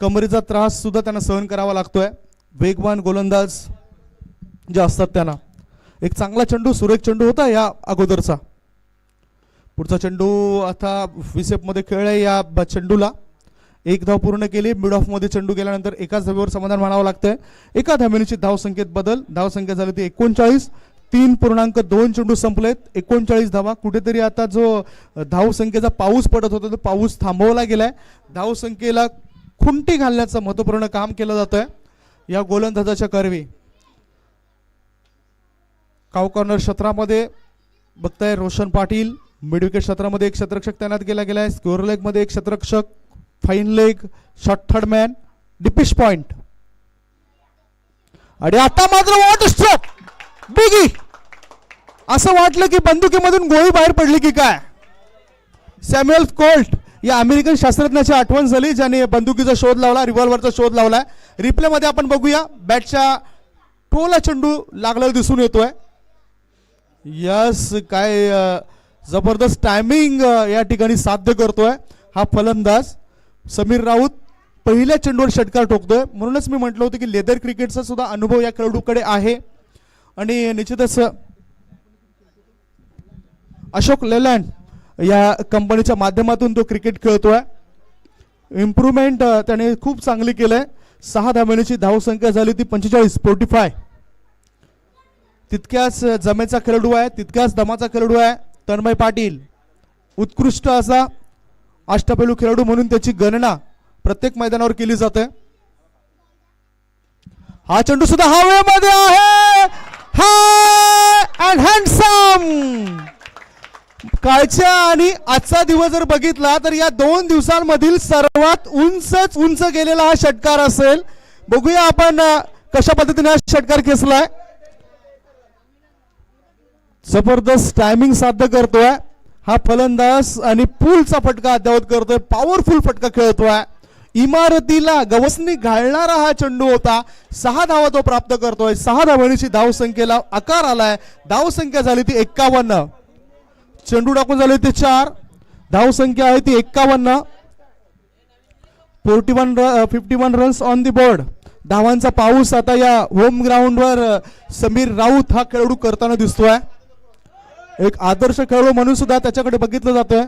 कमरेचा त्रास सुद्धा त्यांना सहन करावा लागतोय. वेगवान गोलंदाज जे असतात त्यांना. एक चांगला चेंडू, सुरेख चेंडू होता या अगोदरचा. पुढचा चेंडू आता विसेपमध्ये खेळलाय. या चेंडूला 1 धाव पूर्ण केली. मिड ऑफ मध्ये चेंडू गेल्यानंतर एकाच धावेवर समाधान मानावं लागतंय. एका धावेची धावसंख्येत बदल. धावसंख्या झाली ती 39. 3.2 चेंडू संपलेत. 39 धावा. कुठेतरी आता जो धावसंख्येचा पाऊस पडत होता तो पाऊस थांबवला गेलाय. धावसंख्येला खुंटी घालण्याचं महत्त्वपूर्ण काम केलं जातंय या गोलंदाजाच्या करवी. काव कॉर्नर क्षेत्रामध्ये बघताय रोशन पाटील. मिड विकेट क्षेत्रामध्ये एक क्षेत्ररक्षक तैनात केला गेलाय. स्क्वेअर लेग मध्ये एक क्षेत्ररक्षक. Fine leg, short third man, deepish point. आणि आता मात्र वॉट स्ट्रोक बिगी. असं वाटलं की बंदुकीमधून गोळी बाहेर पडली की काय. सॅम्युएल कोल्ट या अमेरिकन शास्त्रज्ञाची आठवण झाली ज्याने बंदुकीचा शोध लावला, रिव्हॉल्व्हरचा शोध लावलाय. रिप्ले मध्ये आपण बघूया. बॅटच्या टोला चेंडू लागलेला दिसून येतोय. यस, काय जबरदस्त टायमिंग या ठिकाणी साध्य करतोय हा फलंदाज समीर राऊत. पहिल्या चेंडूवर षटकार ठोकतोय. म्हणूनच मी म्हटलं होतं की लेदर क्रिकेटचा सुद्धा अनुभव या खेळाडूकडे आहे आणि निश्चितच अशोक लेलँड या कंपनीच्या माध्यमातून तो क्रिकेट खेळतोय. इम्प्रूव्हमेंट त्याने खूप चांगली केलंय. 6 धावांची धावसंख्या झाली ती 45 तितक्याच जमेचा खेळाडू आहे, तितक्याच दमाचा खेळाडू आहे तन्मय पाटील. उत्कृष्ट असा अष्टपैलू खेळाडू म्हणून त्याची गणना प्रत्येक मैदानावर केली जाते. हा चेंडू सुद्धा हवेमध्ये आहे. हाय अँड हँडसम. कालच्या आणि आजचा दिवस जर बघितला तर या 2 दिवसांमधील सर्वात उंच गेलेला हा षटकार असेल. बघूया आपण कशा पद्धतीने हा षटकार खेचलाय. जबरदस्त टायमिंग साध्य करतोय हा फलंदाज आणि पुलचा फटका अद्यावत करतोय. पॉवरफुल फटका खेळतोय. इमारतीला गवसणी घालणारा हा चेंडू होता. 6 धावा तो प्राप्त करतोय. 6 धावांची धावसंख्येला आकार आलाय. धावसंख्या झाली ती 51. चेंडू टाकून झाले ते 4. धावसंख्या आहे ती 51. 51 रन्स ऑन दी बोर्ड. धावांचा पाऊस आता या होम ग्राउंडवर समीर राऊत हा खेळाडू करताना दिसतोय. एक आदर्श खेळाडू म्हणून सुद्धा त्याच्याकडे बघितलं जातोय.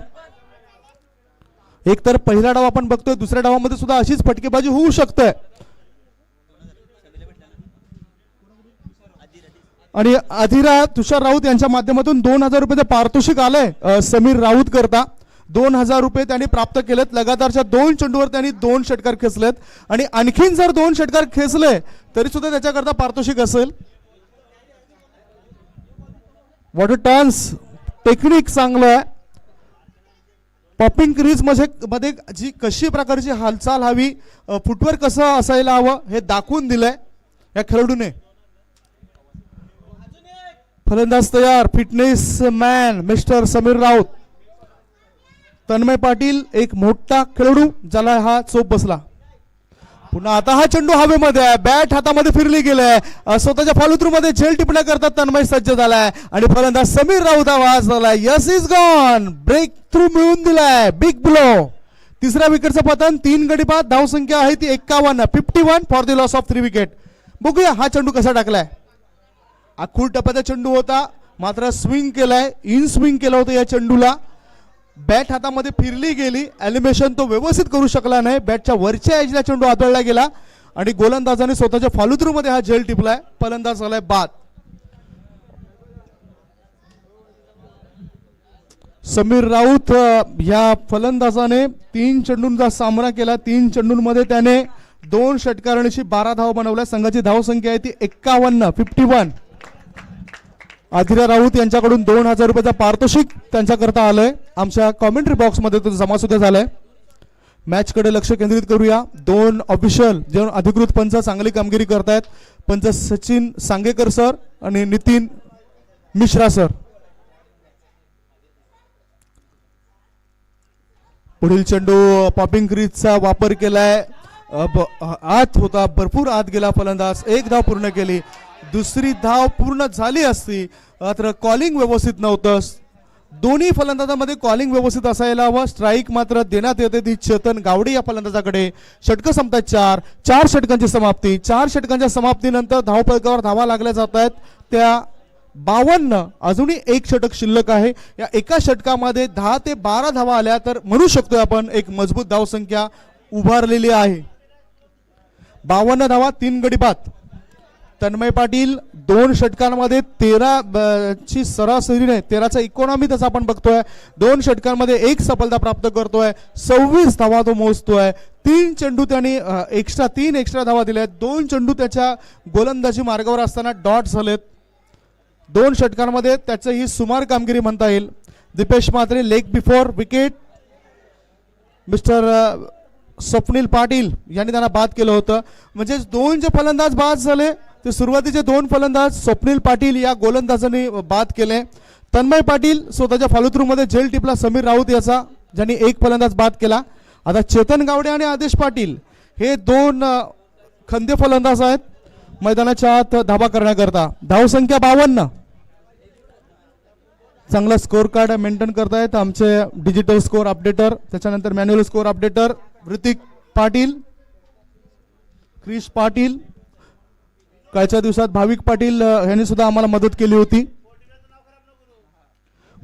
एक तर पहिला डाव आपण बघतोय, दुसऱ्या डावामध्ये सुद्धा अशीच फटकेबाजी होऊ शकते. आणि अधिरा तुषार राऊत यांच्या माध्यमातून 2000 रुपये पारितोषिक आलंय समीर राऊत करता. 2000 रुपये त्यांनी प्राप्त केलेत. लगातारच्या 2 चेंडूवर त्यांनी 2 षटकार खेचलेत आणि आणखीन जर 2 षटकार खेचले तरी सुद्धा त्याच्याकरता पारितोषिक असेल. वॉटर टर्न्स टेक्निक चांगलं आहे. पॉपिंग क्रीज मध्ये जी कशी प्रकारची हालचाल हवी, फुटवर्क कसं असायला हवं हे दाखवून दिलंय या खेळाडूने. फलंदाज तयार. Fitness man mister Sameer Raut. Tanmay Patil एक मोठा खेळाडू ज्याला हा चोप बसला. पुन्हा आता हा चेंडू हवेमध्ये आहे. बॅट हातामध्ये फिरली गेलाय. स्वतःच्या फॉलोथ्रू मध्ये झेल टिपण्या करतात तन्मय सज्ज झालाय आणि फलंदाज समीर राऊत आवाज झालाय. Yes is gone. Break through मिळून दिलाय. Big blow. तिसऱ्या विकेटचं पतन. 3 गडी बाद. धावसंख्या आहे ती 51. 51 for the loss of 3 wicket. बघूया हा चेंडू कसा टाकलाय. आखूड टप्प्याचा चेंडू होता मात्र स्विंग केलाय. इन स्विंग केलं होतं या चेंडूला. बॅट हातामध्ये फिरली गेली. एलिमिनेशन तो व्यवस्थित करू शकला नाही. बॅटच्या वरच्या एजला चेंडू आदळला गेला आणि गोलंदाजाने स्वतःच्या फॉलोथ्रू मध्ये हा झेल टिपलाय. फलंदाज झालाय बाद. समीर राऊत या फलंदाजाने 3 चेंडूंचा सामना केला. 3 चेंडूंमध्ये त्याने 2 षटकारांशी 12 धावा बनवल्या. संघाची धावसंख्या आहे ती 51. अधिरा राऊत यांच्याकडून 2000 रुपयाचा पारितोषिक त्यांच्याकरता आलंय. आमच्या कॉमेंट्री बॉक्समध्ये तो जमा सुद्धा झालाय. मॅच कडे लक्ष केंद्रित करूया. 2 ऑफिशियल जे अधिकृत पंच चांगली कामगिरी करतायत. पंच सचिन सांगेकर सर आणि नितीन मिश्रा सर. पुढील चेंडू पॉपिंग क्रीजचा वापर केलाय. आत होता, भरपूर आत गेला फलंदाज. 1 धाव पूर्ण केली. दुसरी धाव पूर्ण झाली असती मात्र कॉलिंग व्यवस्थित नव्हतं. दोन्ही फलंदाजांमध्ये कॉलिंग व्यवस्थित असायला हवं. स्ट्राईक मात्र देण्यात येते ती चेतन गावडे या फलंदाजाकडे. षटकं संपतात 4 षटकांची समाप्ती. 4 षटकांच्या समाप्तीनंतर धावफलकावर धावा लागल्या जात आहेत त्या 52. अजूनही 1 षटक शिल्लक आहे. या एका षटकामध्ये 10 ते 12 धावा आल्या तर म्हणू शकतो आपण एक मजबूत धावसंख्या उभारलेली आहे. 52 धावा 3 गडी बाद. तन्मय पाटील 2 षटकांमध्ये 13 ची सरासरीने 13चा इकॉनॉमी तसा आपण बघतोय. 2 षटकांमध्ये 1 सफलता प्राप्त करतोय. 26 धावा तो मोजतोय. 3 चेंडू त्यांनी एक्स्ट्रा धावा दिल्या. 2 चेंडू त्याच्या गोलंदाजी मार्गावर असताना डॉट झालेत. 2 षटकांमध्ये त्याचं ही सुमार कामगिरी म्हणता येईल. Deepesh Mhatre leg before wicket. Mister Swapnil Patil यांनी त्यांना बाद केलं होतं. म्हणजे 2 जे फलंदाज बाद झाले ते सुरुवातीचे 2 फलंदाज स्वप्नील पाटील या गोलंदाजांनी बाद केले. तन्मय पाटील स्वतःच्या फॉलोथ्रू मध्ये झेल टिपला समीर राऊत याचा, ज्यांनी 1 फलंदाज बाद केला. आता चेतन गावडे आणि आदेश पाटील हे 2 खंदे फलंदाज आहेत मैदानाच्या आत धावा करण्याकरता. धावसंख्या 52. चांगला स्कोर कार्ड मेंटेन करतायत आमचे डिजिटल स्कोर अपडेटर, त्याच्यानंतर manual score updater Hrithik Patil. Krish Patil, कालच्या दिवसात भाविक पाटील यांनी सुद्धा आम्हाला मदत केली होती.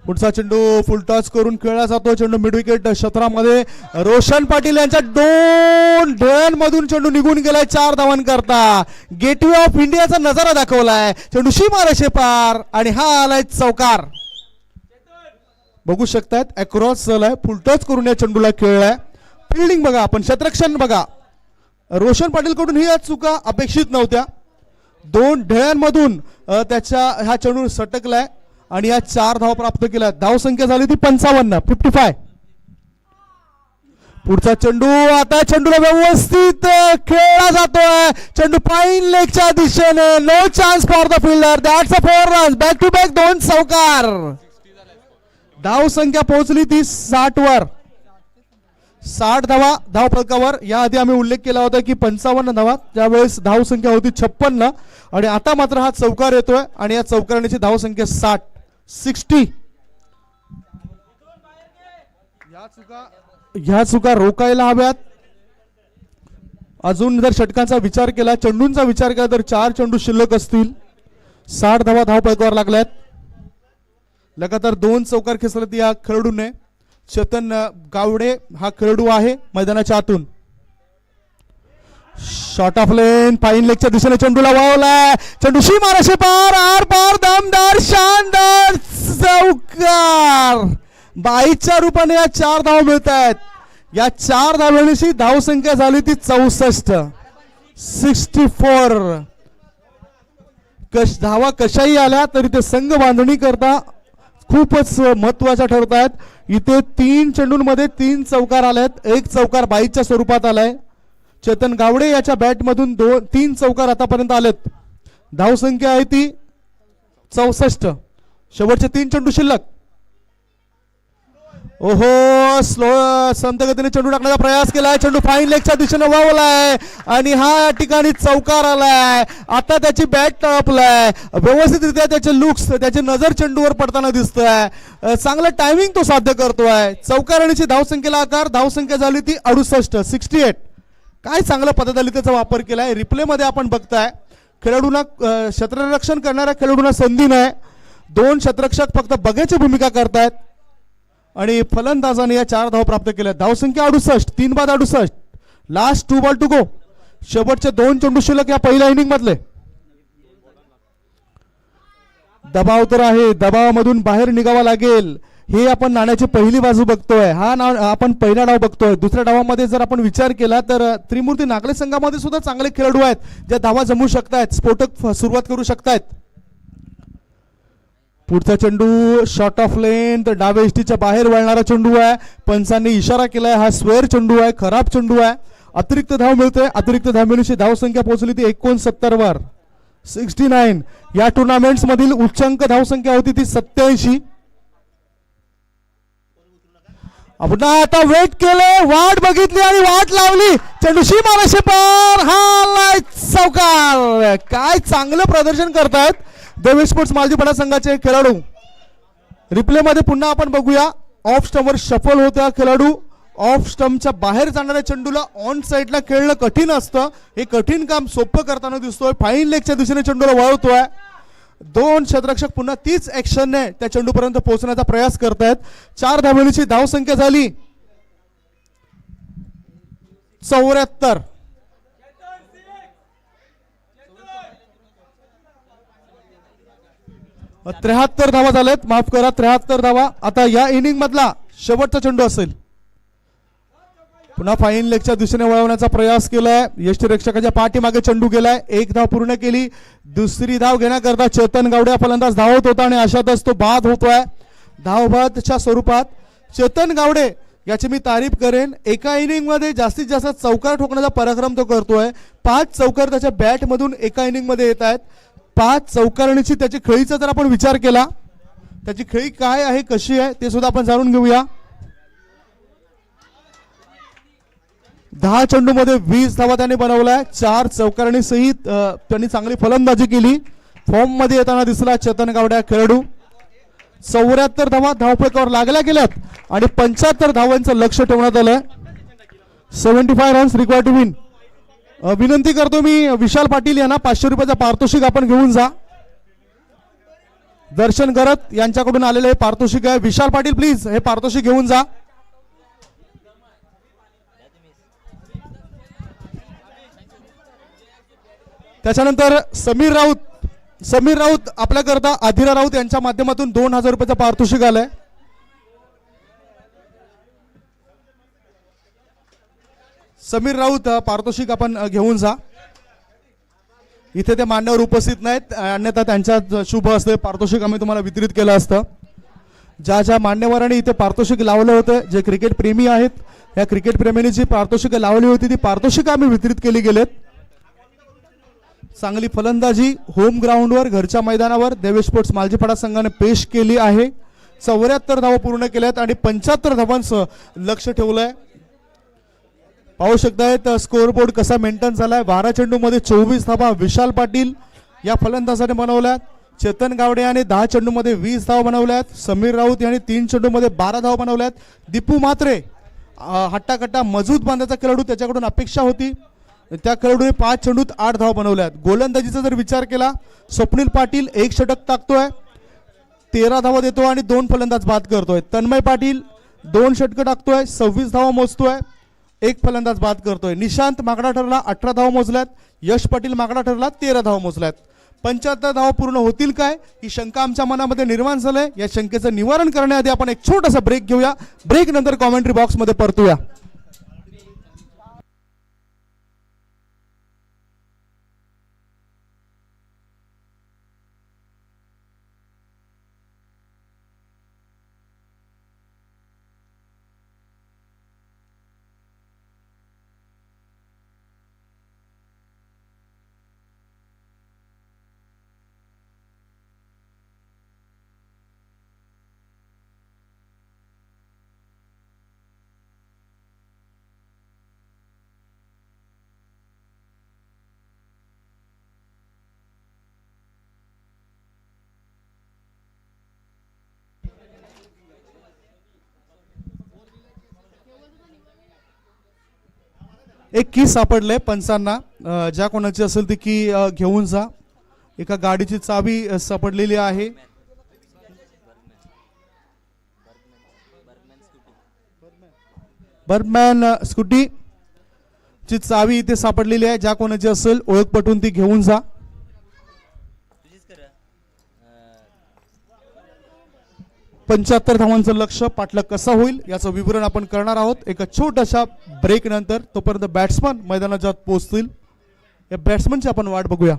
पुढचा चेंडू फुल टॉस करून खेळला जातो. चेंडू मिड विकेट क्षेत्रामध्ये रोशन पाटील यांच्या 2 ढळ्यांमधून चेंडू निघून गेलाय 4 धावांकरता. गेटवे ऑफ इंडियाचा नजारा दाखवलाय. चेंडू सीमारेषे पार आणि हा आलाय चौकार. बघू शकतायत अक्रॉस झालाय, फुल टॉस करून या चेंडूला खेळलाय. फिल्डिंग बघा आपण, क्षेत्ररक्षण बघा, रोशन पाटील कडून ही चुका अपेक्षित नव्हत्या. 2 ढळ्यांमधून त्याच्या ह्या चेंडू सटकलाय आणि या 4 धावा प्राप्त केल्या. धाव संख्या झाली ती 55. पुढचा चेंडू, आता चेंडूला व्यवस्थित खेळला जातोय. चेंडू फाईन लेगच्या दिशेने. No chance for the fielder. That's a 4 runs. Back to back 2 चौकार. धाव संख्या पोहोचली ती 60 वर. 60 धावा धाव फलकावर. याआधी आम्ही उल्लेख केला होता की 55 धावा, त्यावेळेस धाव संख्या होती 56 आणि आता मात्र हा चौकार येतोय आणि या चौकाराची धाव संख्या 60. ह्या चुका रोखायला हव्यात. अजून जर षटकांचा विचार केला, चेंडूंचा विचार केला तर 4 चेंडू शिल्लक असतील. 60 धावा धाव फलकावर लागल्यात. लगातार 2 चौकार खेचलेत या खेळाडूने. चेतन गावडे हा खेळाडू आहे मैदानाच्या आतून. शॉट ऑफ लेन, फाईन लेगच्या दिशेने चेंडूला वावलाय. चेंडू सीमारेषे पार, आर पार, दमदार शानदार चौकार. 22च्या रूपाने या 4 धावा मिळत आहेत. या 4 धावांची धाव संख्या झाली ती 64. धावा कशाही आल्या तरी ते संघ बांधणी करता खूपच महत्वाच्या ठरत आहेत. इथे 3 चेंडूंमध्ये 3 चौकार आलेत. 1 चौकार 22च्या स्वरूपात आलाय. चेतन गावडे याच्या बॅट मधून 3 चौकार आतापर्यंत आलेत. धाव संख्या आहे ती 64. शेवटचे 3 चेंडू शिल्लक. ओहो, स्लो संत गतीने चेंडू टाकण्याचा प्रयास केलाय. चेंडू फाईन लेगच्या दिशेने वावलाय आणि हा या ठिकाणी चौकार आलाय. आता त्याची बॅट टळपलाय. व्यवस्थितरित्या त्याचे लुक्स, त्याची नजर चेंडूवर पडताना दिसतोय. चांगलं टायमिंग तो साध्य करतोय. चौकाराची धाव संख्येला आकार. धाव संख्या झाली ती 68. काय चांगल्या पद्धतीचा वापर केलाय. रिप्ले मध्ये आपण बघताय खेळाडूंना, क्षेत्ररक्षण करणाऱ्या खेळाडूंना संधी नाही. 2 क्षेत्ररक्षक फक्त बघायची भूमिका करतायत आणि फलंदाजाने या 4 धावा प्राप्त केल्या. धाव संख्या 68. 3 बाद 68. Last 2 ball to go. शेवटचे 2 चेंडू शिल्लक या पहिल्या इनिंग मधले. दबाव तर आहे, दबावामधून बाहेर निघावा लागेल. हे आपण नाण्याची पहिली बाजू बघतोय. हा आपण पहिला डाव बघतोय. दुसऱ्या डावामध्ये जर आपण विचार केला तर त्रिमूर्ती नागले संघामध्ये सुद्धा चांगले खेळाडू आहेत, ज्या धावा जमू शकतायत, स्फोटक सुरुवात करू शकतायत. पुढचा चेंडू शॉट ऑफ लेन, तर डाव्या इष्टीच्या बाहेर वळणारा चेंडू आहे. पंचांनी इशारा केलाय हा स्क्वेअर चेंडू आहे, खराब चेंडू आहे. अतिरिक्त धाव मिळते. अतिरिक्त धावेची धाव संख्या पोहोचली ती 69 वर. 69. या टुर्नामेंट्स मधील उच्चांक धाव संख्या होती ती 87. आपण आता वेट केले, वाट बघितली आणि वाट लावली. चेंडू सीमारेषे पार, हा चौकार. काय चांगलं प्रदर्शन करतायत देवेश स्पोर्ट्स मालजीपाडा संघाचे खेळाडू. रिप्ले मध्ये पुन्हा आपण बघूया. ऑफ स्टंपवर शफल होत्या खेळाडू. ऑफ स्टंपच्या बाहेर जाणाऱ्या चेंडूला ऑन साइडला खेळणं कठीण असतं. हे कठीण काम सोपं करताना दिसतोय. फाईन लेगच्या दिशेने चेंडूला वळवतोय. 2 क्षेत्ररक्षक पुन्हा तीच ऍक्शनने त्या चेंडूपर्यंत पोहोचण्याचा प्रयास करतायत. 4 धावेची धाव संख्या झाली 74. 73 धावा झाल्यात. माफ करा, 73 धावा. आता या इनिंग मधला शेवटचा चेंडू असेल. पुन्हा फाईन लेगच्या दिशेने वळवण्याचा प्रयास केलाय. यष्टीरक्षकाच्या पाठीमागे चेंडू गेलाय. 1 धाव पूर्ण केली. दुसरी धाव घेण्याकरता चेतन गावडे फलंदाज धावत होता आणि अशातच तो बाद होतोय. धावबादच्या स्वरूपात चेतन गावडे याची मी तारीफ करेन. एका इनिंग मध्ये जास्तीत जास्त चौकार ठोकण्याचा पराक्रम तो करतोय. 5 चौकार त्याच्या बॅट मधून एका इनिंग मध्ये येत आहेत. 5 चौकारणीची त्याची खेळीचा जर आपण विचार केला, त्याची खेळी काय आहे, कशी आहे ते सुद्धा आपण जाणून घेऊया. 10 चेंडू मध्ये 20 धावा त्याने बनवलाय. 4 चौकारांनी सहित त्यांनी चांगली फलंदाजी केली. फॉर्म मध्ये येताना दिसला चेतन गावडे खेळाडू. 74 धावा धावफलकावर लागल्या गेल्यात आणि 75 धावांचं लक्ष ठेवण्यात आलंय. 75 रन्स रिक्वायर्ड टू विन. विनंती करतो मी विशाल पाटील यांना 500 रुपयाचा पारितोषिक आपण घेऊन जा. दर्शन करत यांच्याकडून आलेले हे पारितोषिक आहे. विशाल पाटील प्लीज हे पारितोषिक घेऊन जा. त्याच्यानंतर समीर राऊत आपल्याकरता आधिरा राऊत यांच्या माध्यमातून 2000 रुपयाचा पारितोषिक आलंय. समीर राऊत पारितोषिक आपण घेऊन जा. इथे ते मान्यवर उपस्थित नाहीत, अन्यथा त्यांच्या शुभ हस्ते पारितोषिक आम्ही तुम्हाला वितरित केलं असतं. ज्या ज्या मान्यवरांनी इथे पारितोषिक लावलं होतं, जे क्रिकेट प्रेमी आहेत, या क्रिकेट प्रेमींनी जी पारितोषिक लावली होती ती पारितोषिक आम्ही वितरित केली गेलेत. चांगली फलंदाजी होम ग्राउंडवर घरच्या मैदानावर देवेश स्पोर्ट्स मालजीपाडा संघाने पेश केली आहे. 74 धावा पूर्ण केल्यात आणि 75 धावांचं लक्ष ठेवलंय. पाहू शकतायत स्कोअर बोर्ड कसा मेंटेन झालाय. 12 चेंडूमध्ये 24 धावा विशाल पाटील या फलंदाजाने बनवल्यात. चेतन गावडे याने 10 चेंडूमध्ये 20 धावा बनवल्यात. समीर राऊत यांनी 3 चेंडूमध्ये 12 धावा बनवल्यात. दीपू म्हात्रे हट्टाकट्टा मजबूत बांधाचा खेळाडू, त्याच्याकडून अपेक्षा होती, त्या खेळाडूने 5 चेंडूत 8 धावा बनवल्यात. गोलंदाजीचा जर विचार केला, स्वप्नील पाटील 1 षटक टाकतोय, 13 धावा देतो आणि 2 फलंदाज बाद करतोय. तन्मय पाटील 2 षटक टाकतोय, 26 धावा मोजतोय, 1 फलंदाज बाद करतोय. निशांत मागडा ठरला 18 धावा मोजल्यात. यश पाटील मागडा ठरला 13 धावा मोजल्यात. 75 धावा पूर्ण होतील काय ही शंका आमच्या मनामध्ये निर्माण झाली. या शंकेचं निवारण करण्याआधी आपण एक छोटासा ब्रेक घेऊया. ब्रेक नंतर कॉमेंट्री बॉक्स मध्ये परतूया. एक की सापडले पंचांना, ज्या कोणाची असेल ती की घेऊन जा. एका गाडीची चावी सापडलेली आहे. बर्गमॅन स्कूटी ची चावी इथे सापडलेली आहे. ज्या कोणाची असेल ओळख पटवून ती घेऊन जा. 75 धावांचं लक्ष पाठलाग कसा होईल याचं विवरण आपण करणार आहोत एका छोट्याशा ब्रेक नंतर. तोपर्यंत बॅट्समन मैदानात पोहोचतील. या बॅट्समनची आपण वाट बघूया.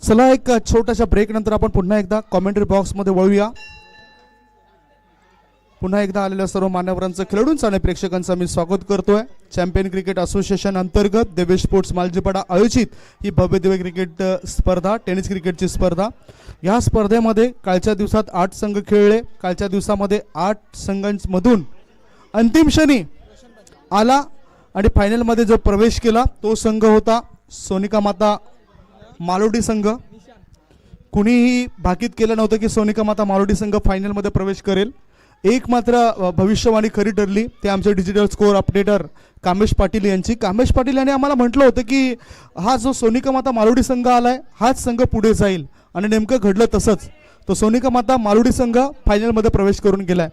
चला एक छोटासा ब्रेक नंतर आपण पुन्हा एकदा कॉमेंट्री बॉक्स मध्ये वळूया. पुन्हा एकदा आलेल्या सर्व मान्यवरांचं, खेळाडूंचं आणि प्रेक्षकांचं मी स्वागत करतोय. चॅम्पियन क्रिकेट असोसिएशन अंतर्गत देवेश स्पोर्ट्स मालजीपाडा आयोजित ही भव्य दिव्य क्रिकेट स्पर्धा, टेनिस क्रिकेटची स्पर्धा. या स्पर्धेमध्ये कालच्या दिवसात 8 संघ खेळले. कालच्या दिवसामध्ये 8 संघांमधून अंतिम क्षणी आला आणि फायनलमध्ये जो प्रवेश केला तो संघ होता सोनिका माता मालोडी संघ, कुणीही भाकीत केलं नव्हतं की सोनिका माता मालोडी संघ फायनलमध्ये प्रवेश करेल. एक मात्र भविष्यवाणी खरी ठरली, ते आमचे digital score updater Kamesh Patil यांची. कामेश पाटील यांनी आम्हाला म्हटलं होतं की हा जो सोनिका माता मालोडी संघ आलाय हाच संघ पुढे जाईल, आणि नेमकं घडलं तसंच. तो सोनिका माता मालोडी संघ फायनलमध्ये प्रवेश करून गेलाय.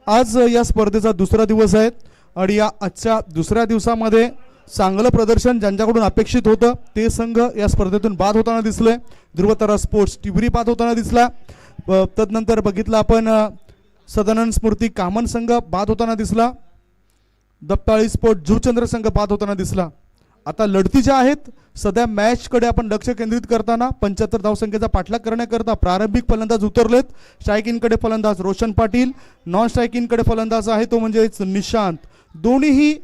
आज या स्पर्धेचा दुसरा दिवस आहे, आणि या आजच्या दुसऱ्या दिवसामध्ये चांगलं प्रदर्शन ज्यांच्याकडून अपेक्षित होतं ते संघ या स्पर्धेतून बाद होताना दिसले. ध्रुवतारा स्पोर्ट्स टिवरी बाद होताना दिसला. तदनंतर बघितलं आपण सदानंद स्मृती कामन संघ बाद होताना दिसला. दप्ताळी स्पोर्ट जुचंद्र संघ बाद होताना दिसला. आता लढती ज्या आहेत सध्या मॅचकडे आपण लक्ष केंद्रित करताना 75 धावसंख्येचा पाठलाग करण्याकरता प्रारंभिक फलंदाज उतरलेत. स्ट्रायकिंगकडे फलंदाज रोशन पाटील, नॉन स्ट्रायकिंगकडे फलंदाज आहे तो म्हणजेच निशांत. दोन्हीही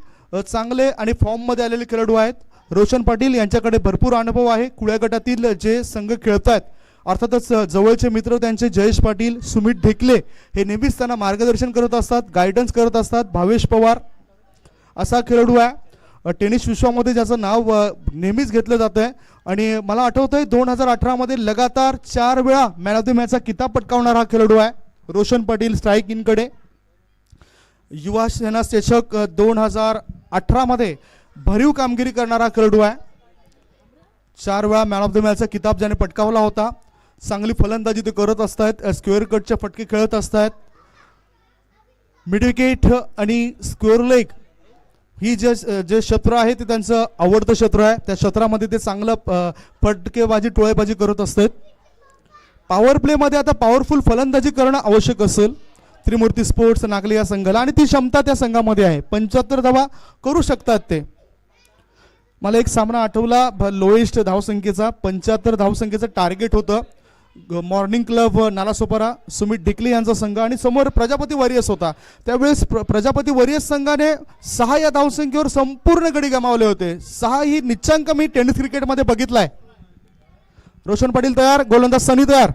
चांगले आणि फॉर्ममध्ये आलेले खेळाडू आहेत. रोशन पाटील यांच्याकडे भरपूर अनुभव आहे. कुळ्या गटातील जे संघ खेळत आहेत, अर्थातच जवळचे मित्र त्यांचे जयेश पाटील, सुमित ढेकले हे नेहमीच त्यांना मार्गदर्शन करत असतात, गायडन्स करत असतात. भावेश पवार असा खेळाडू आहे. टेनिस विश्वामध्ये ज्याचं नाव नेहमीच घेतलं जातं आहे, आणि मला आठवतं आहे 2018 मध्ये लगातार 4 वेळा मॅन ऑफ द मॅचचा किताब पटकावणारा हा खेळाडू आहे रोशन पाटील. स्ट्रायकिंगकडे युवा सेना चषक 2018 मध्ये भरीव कामगिरी करणारा खेळाडू आहे. 4 वेळा मॅन ऑफ द मॅचचा किताब ज्याने पटकावला होता. चांगली फलंदाजी ते करत असतात. स्क्वेअर कटचे फटके खेळत असतात. मिड विकेट आणि स्क्वेअर लेग ही जे क्षेत्र आहे ते त्यांचं आवडतं क्षेत्र आहे. त्या क्षेत्रामध्ये ते चांगलं फटकेबाजी टोळेबाजी करत असतात. पॉवर प्लेमध्ये आता पॉवरफुल फलंदाजी करणं आवश्यक असेल त्रिमूर्ती स्पोर्ट्स नागले या संघाला, आणि ती क्षमता त्या संघामध्ये आहे. 75 धावा करू शकतात ते. मला एक सामना आठवला लोएस्ट धावसंख्येचा, 75 धावसंख्येचं टार्गेट होतं. मॉर्निंग क्लब नालासोपारा सुमित ढिकले यांचा संघ, आणि समोर प्रजापती वॉरियर्स होता. त्यावेळेस प्रजापती वॉरियर्स संघाने 6 या धावसंख्येवर संपूर्ण गडी गमावले होते. 6 ही निच्चांक मी टेनिस क्रिकेटमध्ये बघितलाय. रोशन पाटील तयार, गोलंदाज सनी तयार.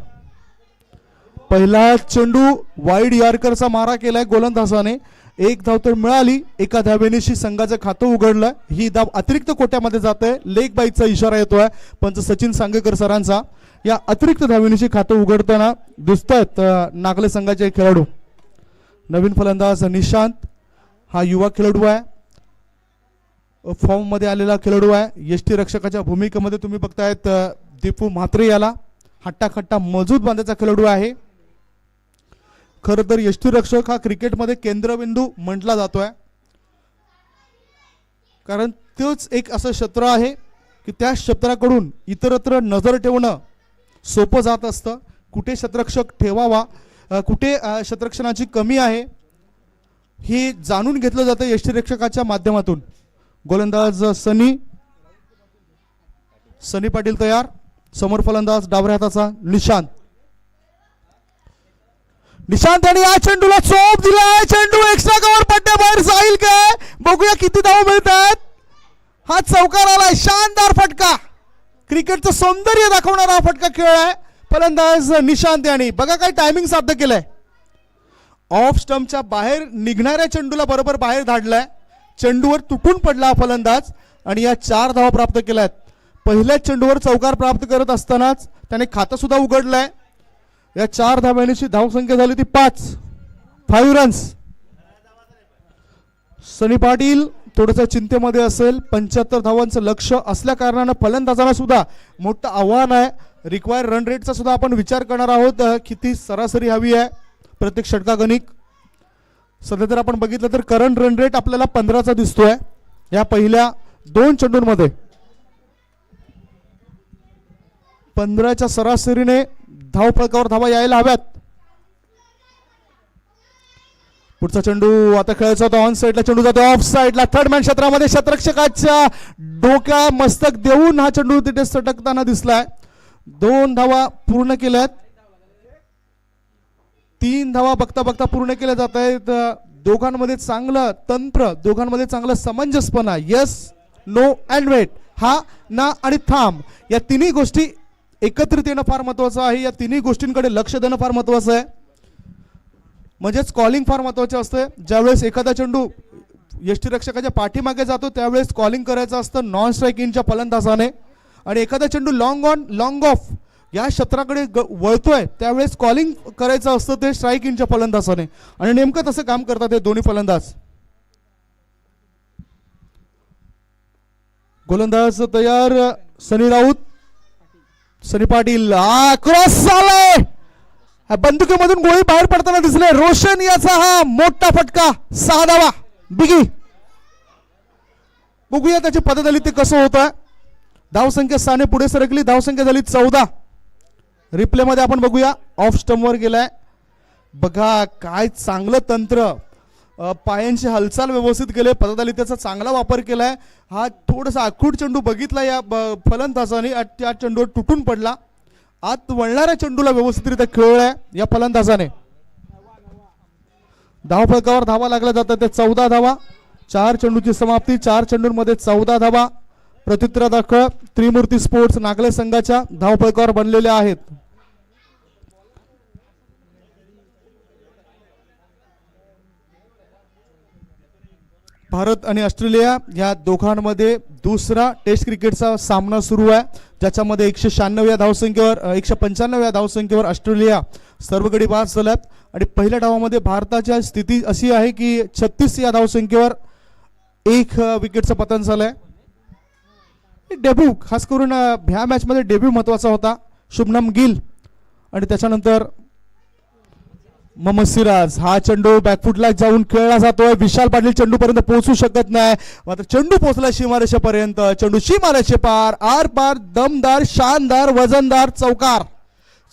पहिला चेंडू वाईड यॉर्करचा मारा केलाय गोलंदाजाने. 1 धाव तर मिळाली. एका धावेनेशी संघाचं खातं उघडलं. ही धाव अतिरिक्त कोट्यामध्ये जाते. लेग बाईकचा इशारा येतोय पंच सचिन सांगेकर सरांचा. या अतिरिक्त धावेनेशी खातं उघडताना दिसत आहेत नागले संघाचे खेळाडू. नवीन फलंदाज निशांत हा युवा खेळाडू आहे, फॉर्म मध्ये आलेला खेळाडू आहे. यष्टी रक्षकाच्या भूमिकेमध्ये तुम्ही बघतायत दीपू म्हात्रे याला. हट्टाखट्टा मजबूत बांधाचा खेळाडू आहे. खरं तर यष्टीरक्षक हा क्रिकेटमध्ये केंद्रबिंदू म्हटला जातोय, कारण तोच एक असं क्षेत्र आहे की त्या क्षेत्राकडून इतरत्र नजर ठेवणं सोपं जात असतं. कुठे क्षेत्ररक्षक ठेवावा, कुठे क्षेत्ररक्षणाची कमी आहे हे जाणून घेतलं जातं यष्टीरक्षकाच्या माध्यमातून. गोलंदाज सनी पाटील तयार. समोर फलंदाज डावऱ्या हाताचा निशांत. निशांत यांनी या चेंडूला चोप दिलाय. चेंडू एक्स्ट्रा कव्हर पट्ट्याबाहेर जाईल काय, बघूया किती धाव मिळतात. हा चौकार आलाय. शानदार फटका, क्रिकेटचं सौंदर्य दाखवणारा हा फटका खेळ आहे. फलंदाज निशांत यांनी बघा काय टायमिंग साध्य केलंय. ऑफ स्टंपच्या बाहेर निघणाऱ्या चेंडूला बरोबर बाहेर धाडलाय. चेंडूवर तुटून पडला हा फलंदाज, आणि या 4 धावा प्राप्त केल्यात. पहिल्याच चेंडूवर चौकार प्राप्त करत असतानाच त्याने खातं सुद्धा उघडलंय. या 4 धाव्यांची धावसंख्या झाली ती 5 रन्स. सनी पाटील थोडंसं चिंतेमध्ये असेल. 75 धावांचं लक्ष असल्या कारणानं फलंदाजांना सुद्धा मोठं आव्हान आहे. रिक्वायर रन रेटचा सुद्धा आपण विचार करणार आहोत, किती सरासरी हवी आहे प्रत्येक षटकागणिक. सध्या जर आपण बघितलं तर करंट रन रेट आपल्याला 15चा दिसतोय या पहिल्या 2 चेंडूंमध्ये. 15च्या सरासरीने धाव फलकावर धावा यायला हव्यात. पुढचा चेंडू आता खेळायचा होता. ऑन साईडला चेंडू जातो ऑफ साईडला. थर्ड मॅन क्षेत्रामध्ये क्षेत्ररक्षकाच्या डोक्या मस्तक देऊन हा चेंडू तिथे सटकताना दिसलाय. 2 धावा पूर्ण केल्यात. 3 धावा बघता बघता पूर्ण केल्या जात आहेत. दोघांमध्ये चांगलं तंत्र, दोघांमध्ये चांगलं समंजसपणा. यस, नो अँड वेट, हा, ना आणि थांब, या तिन्ही गोष्टी एकत्रित येणं फार महत्वाचं आहे. या तिन्ही गोष्टींकडे लक्ष देणं फार महत्वाचं आहे. म्हणजेच कॉलिंग फार महत्वाचं असतं. ज्यावेळेस एखादा चेंडू यष्टीरक्षकाच्या पाठीमागे जातो त्यावेळेस कॉलिंग करायचं असतं नॉन स्ट्रायकिंगच्या फलंदाजाने. आणि एखादा चेंडू लॉंग ऑन लॉंग ऑफ या क्षेत्राकडे वळतोय त्यावेळेस कॉलिंग करायचं असतं ते स्ट्राईक इनच्या फलंदाजाने, आणि नेमकं तसं काम करतात हे दोन्ही फलंदाज. गोलंदाज तयार, सनी राऊत, सनी पाटील, क्रॉस झालाय, बंदुकीमधून गोळी बाहेर पडताना दिसले. रोशन याचा हा मोठा फटका, 6 धावा बिगी. बघूया त्याची पद्धत ते कसं होतं. धावसंख्या 6 ने पुढे सरकली, धावसंख्या झाली 14. रिप्ले मध्ये आपण बघूया, ऑफ स्टंपवर गेलाय. बघा काय चांगलं तंत्र, पायांची हालचाल व्यवस्थित केले, पदतालिकेचा चांगला वापर केलाय. हा थोडासा आखूड चेंडू बघितला या फलंदाजाने, त्या चेंडूवर तुटून पडला. आत वळणाऱ्या चेंडूला व्यवस्थितरित्या खेळलाय या फलंदाजाने. धावफलकावर धावा लागल्या जातात ते 14 धावा. 4 चेंडूची समाप्ती, 4 चेंडूंमध्ये 14 धावा. प्रत्युत्तरादाखल त्रिमूर्ती स्पोर्ट्स नागले संघाच्या धावफलकावर बनलेल्या आहेत. भारत आणि ऑस्ट्रेलिया या दोघांमध्ये दुसरा टेस्ट क्रिकेटचा सामना सुरू आहे, ज्याच्यामध्ये 196 या धावसंख्येवर 195 या धावसंख्येवर ऑस्ट्रेलिया सर्व गडी बाद झाल्यात. आणि पहिल्या डावामध्ये भारताची स्थिती अशी आहे की 36 या धावसंख्येवर 1 विकेटचं पतन झालंय. डेब्यू खास करून ह्या मॅच मध्ये डेब्यू महत्वाचा होता. शुभमन गिल आणि त्याच्यानंतर मोहम्मद सिराज. हा चेंडू बॅकफुटला जाऊन खेळला जातोय. विशाल पाटील चेंडू पर्यंत पोहोचू शकत नाही, मात्र चेंडू पोहोचला सीमारेषेपर्यंत. चेंडू सीमारेषे पार, आर पार, दमदार, शानदार, वजनदार चौकार.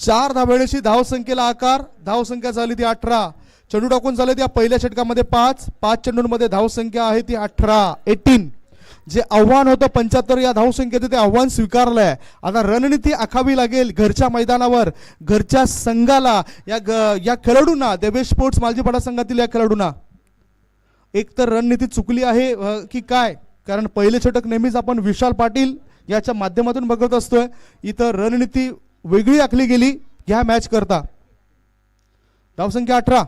4 धावेची धावसंख्येला आकार. धावसंख्या झाली ती 18. चेंडू टाकून झाले त्या पहिल्या षटकामध्ये 5 चेंडूंमध्ये धावसंख्या आहे ती 18. जे आव्हान होतं 75 या धावसंख्येत ते आव्हान स्वीकारलंय. आता रणनीती आखावी लागेल घरच्या मैदानावर, घरच्या संघाला, या खेळाडूंना, देवेश स्पोर्ट्स मालजीपाडा संघातील या खेळाडूंना. एक तर रणनीती चुकली आहे की काय, कारण पहिले षटक नेहमीच आपण विशाल पाटील याच्या माध्यमातून बघत असतोय. इथं रणनीती वेगळी आखली गेली ह्या मॅच करता. धावसंख्या 18.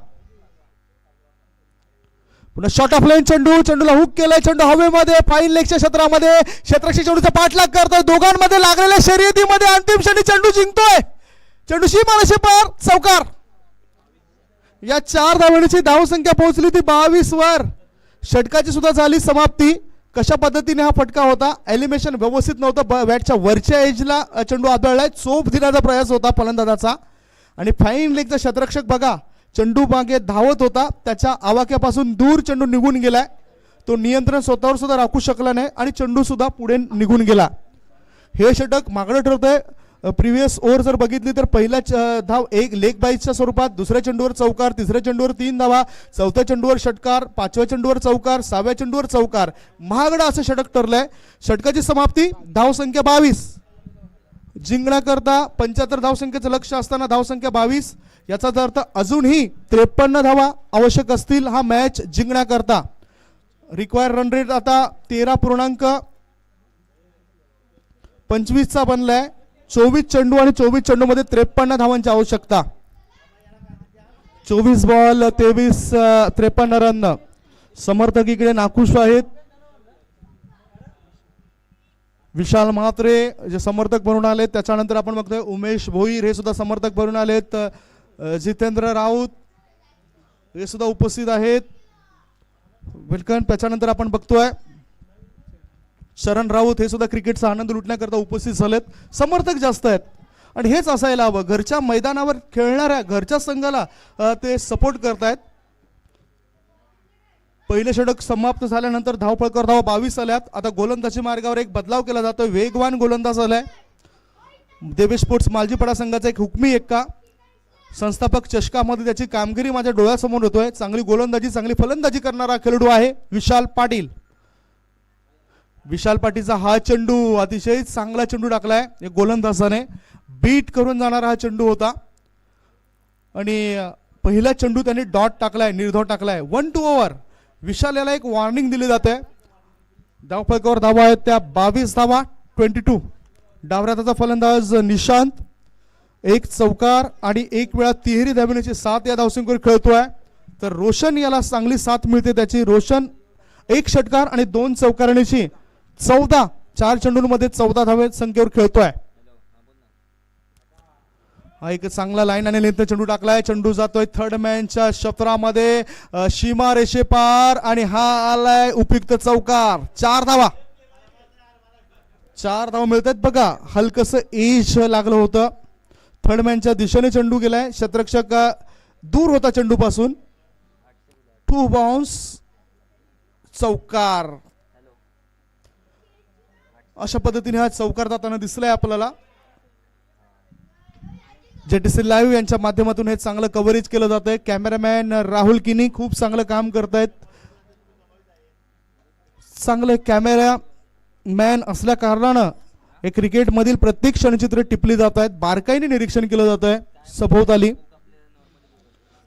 पुन्हा शॉट ऑफ लाईन चेंडू, चेंडूला हुक केलाय. चेंडू हवेमध्ये फाईन लेगच्या क्षेत्रामध्ये, क्षेत्ररक्षक चेंडूचा पाठलाग करतोय. दोघांमध्ये लागलेल्या शर्यतीमध्ये अंतिम क्षणी चेंडू जिंकतोय. चेंडू सीमारेषे पार, चौकार. या 4 धावांची धावसंख्या पोहोचली ती 22 वर. षटकाची सुद्धा झाली समाप्ती. कशा पद्धतीने हा फटका होता, एलिमिनेशन व्यवस्थित नव्हतं, बॅटच्या वरच्या एजला चेंडू आदळलाय. चोप देण्याचा प्रयास होता फलंदाजाचा. आणि फाईन लेगचा क्षेत्ररक्षक बघा, चेंडू मागे धावत होता, त्याच्या आवाक्यापासून दूर चेंडू निघून गेलाय. तो नियंत्रण स्वतःवर सुद्धा राखू शकला नाही आणि चेंडू सुद्धा पुढे निघून गेला. हे षटक मागणं ठरतंय. प्रिव्हियस ओव्हर जर बघितली तर पहिला धाव एक लेग बाईटच्या स्वरूपात, दुसऱ्या चेंडूवर चौकार, तिसऱ्या चेंडूवर 3 धावा, चौथ्या चेंडूवर षटकार, 5व्या चेंडूवर चौकार, 6व्या चेंडूवर चौकार. महागडा असं षटक ठरलंय. षटकाची समाप्ती, धावसंख्या 22. जिंकण्याकरता 75 धावसंख्येचं लक्ष असताना धावसंख्या 22. याचा अर्थ अजूनही 53 धावा आवश्यक असतील हा मॅच जिंकण्याकरता. रिक्वायर रन रेट आता 13.25 चा बनलाय. 24 चेंडू आणि 24 चेंडू मध्ये 53 धावांची आवश्यकता. 24 बॉल 53 रन. समर्थक इकडे नाखुश आहेत. विशाल म्हात्रे जे समर्थक बनून आलेत, त्याच्यानंतर आपण बघतोय उमेश भोईर हे सुद्धा समर्थक बनून आलेत. जितेंद्र राऊत हे सुद्धा उपस्थित आहेत. वेलकम. त्याच्यानंतर आपण बघतोय शरण राऊत हे सुद्धा क्रिकेटचा आनंद लुटण्याकरता उपस्थित झालेत. समर्थक जास्त आहेत आणि हेच असायला हवं. घरच्या मैदानावर खेळणाऱ्या घरच्या संघाला ते सपोर्ट करतायत. पहिले षटक समाप्त झाल्यानंतर धावफलकावर धावा 22 आल्यात. आता गोलंदाजी मार्गावर एक बदलाव केला जातोय. वेगवान गोलंदाज आलाय. देवेश स्पोर्ट्स मालजीपाडा संघाचा एक हुकमी एक्का संस्थापक चषकामध्ये त्याची कामगिरी माझ्या डोळ्यासमोर होतोय. चांगली गोलंदाजी, चांगली फलंदाजी करणारा खेळाडू आहे विशाल पाटील. विशाल पाटीलचा हा चेंडू अतिशय चांगला चेंडू टाकलाय. एक गोलंदाजाने बीट करून जाणारा हा चेंडू होता आणि पहिला चेंडू त्यांनी डॉट टाकलाय, निर्धाव टाकलाय. 1 to ओव्हर. विशाल याला एक वॉर्निंग दिली जाते. धावफलकावर धावा आहेत त्या 22 धावा. 22. डावऱ्या त्याचा फलंदाज निशांत. 1 चौकार आणि 1 वेळा तिहेरी धावण्याची 7 या धावसंख्येवर खेळतोय. तर रोशन याला चांगली साथ मिळते त्याची. रोशन 1 षटकार आणि 2 चौकारणीची 14 4 चेंडूंमध्ये 14 धावे संख्येवर खेळतोय. हा एक चांगला लाईन आणि लेंथ चेंडू टाकलाय. चेंडू जातोय थर्ड मॅनच्या क्षेत्रामध्ये, सीमा रेषे पार आणि हा आलाय उपयुक्त चौकार. 4 धावा, 4 धावा मिळत आहेत बघा. हलकस एज लागलं होतं. थर्ड मॅनच्या दिशेने चेंडू गेलाय. क्षेत्ररक्षक दूर होता चेंडू पासून. 2 बाउन्स, चौकार. अशा पद्धतीने हा चौकार जाताना दिसलाय आपल्याला. जेटीसी लाईव्ह यांच्या माध्यमातून हे चांगलं कव्हरेज केलं जात आहे. कॅमेरामॅन राहुल किनी खूप चांगलं काम करतायत. चांगले कॅमेरा मॅन असल्या कारणानं हे क्रिकेट मधील प्रत्येक क्षणचित्र टिपली जात आहेत. बारकाईने निरीक्षण केलं जात आहे सभोवताली.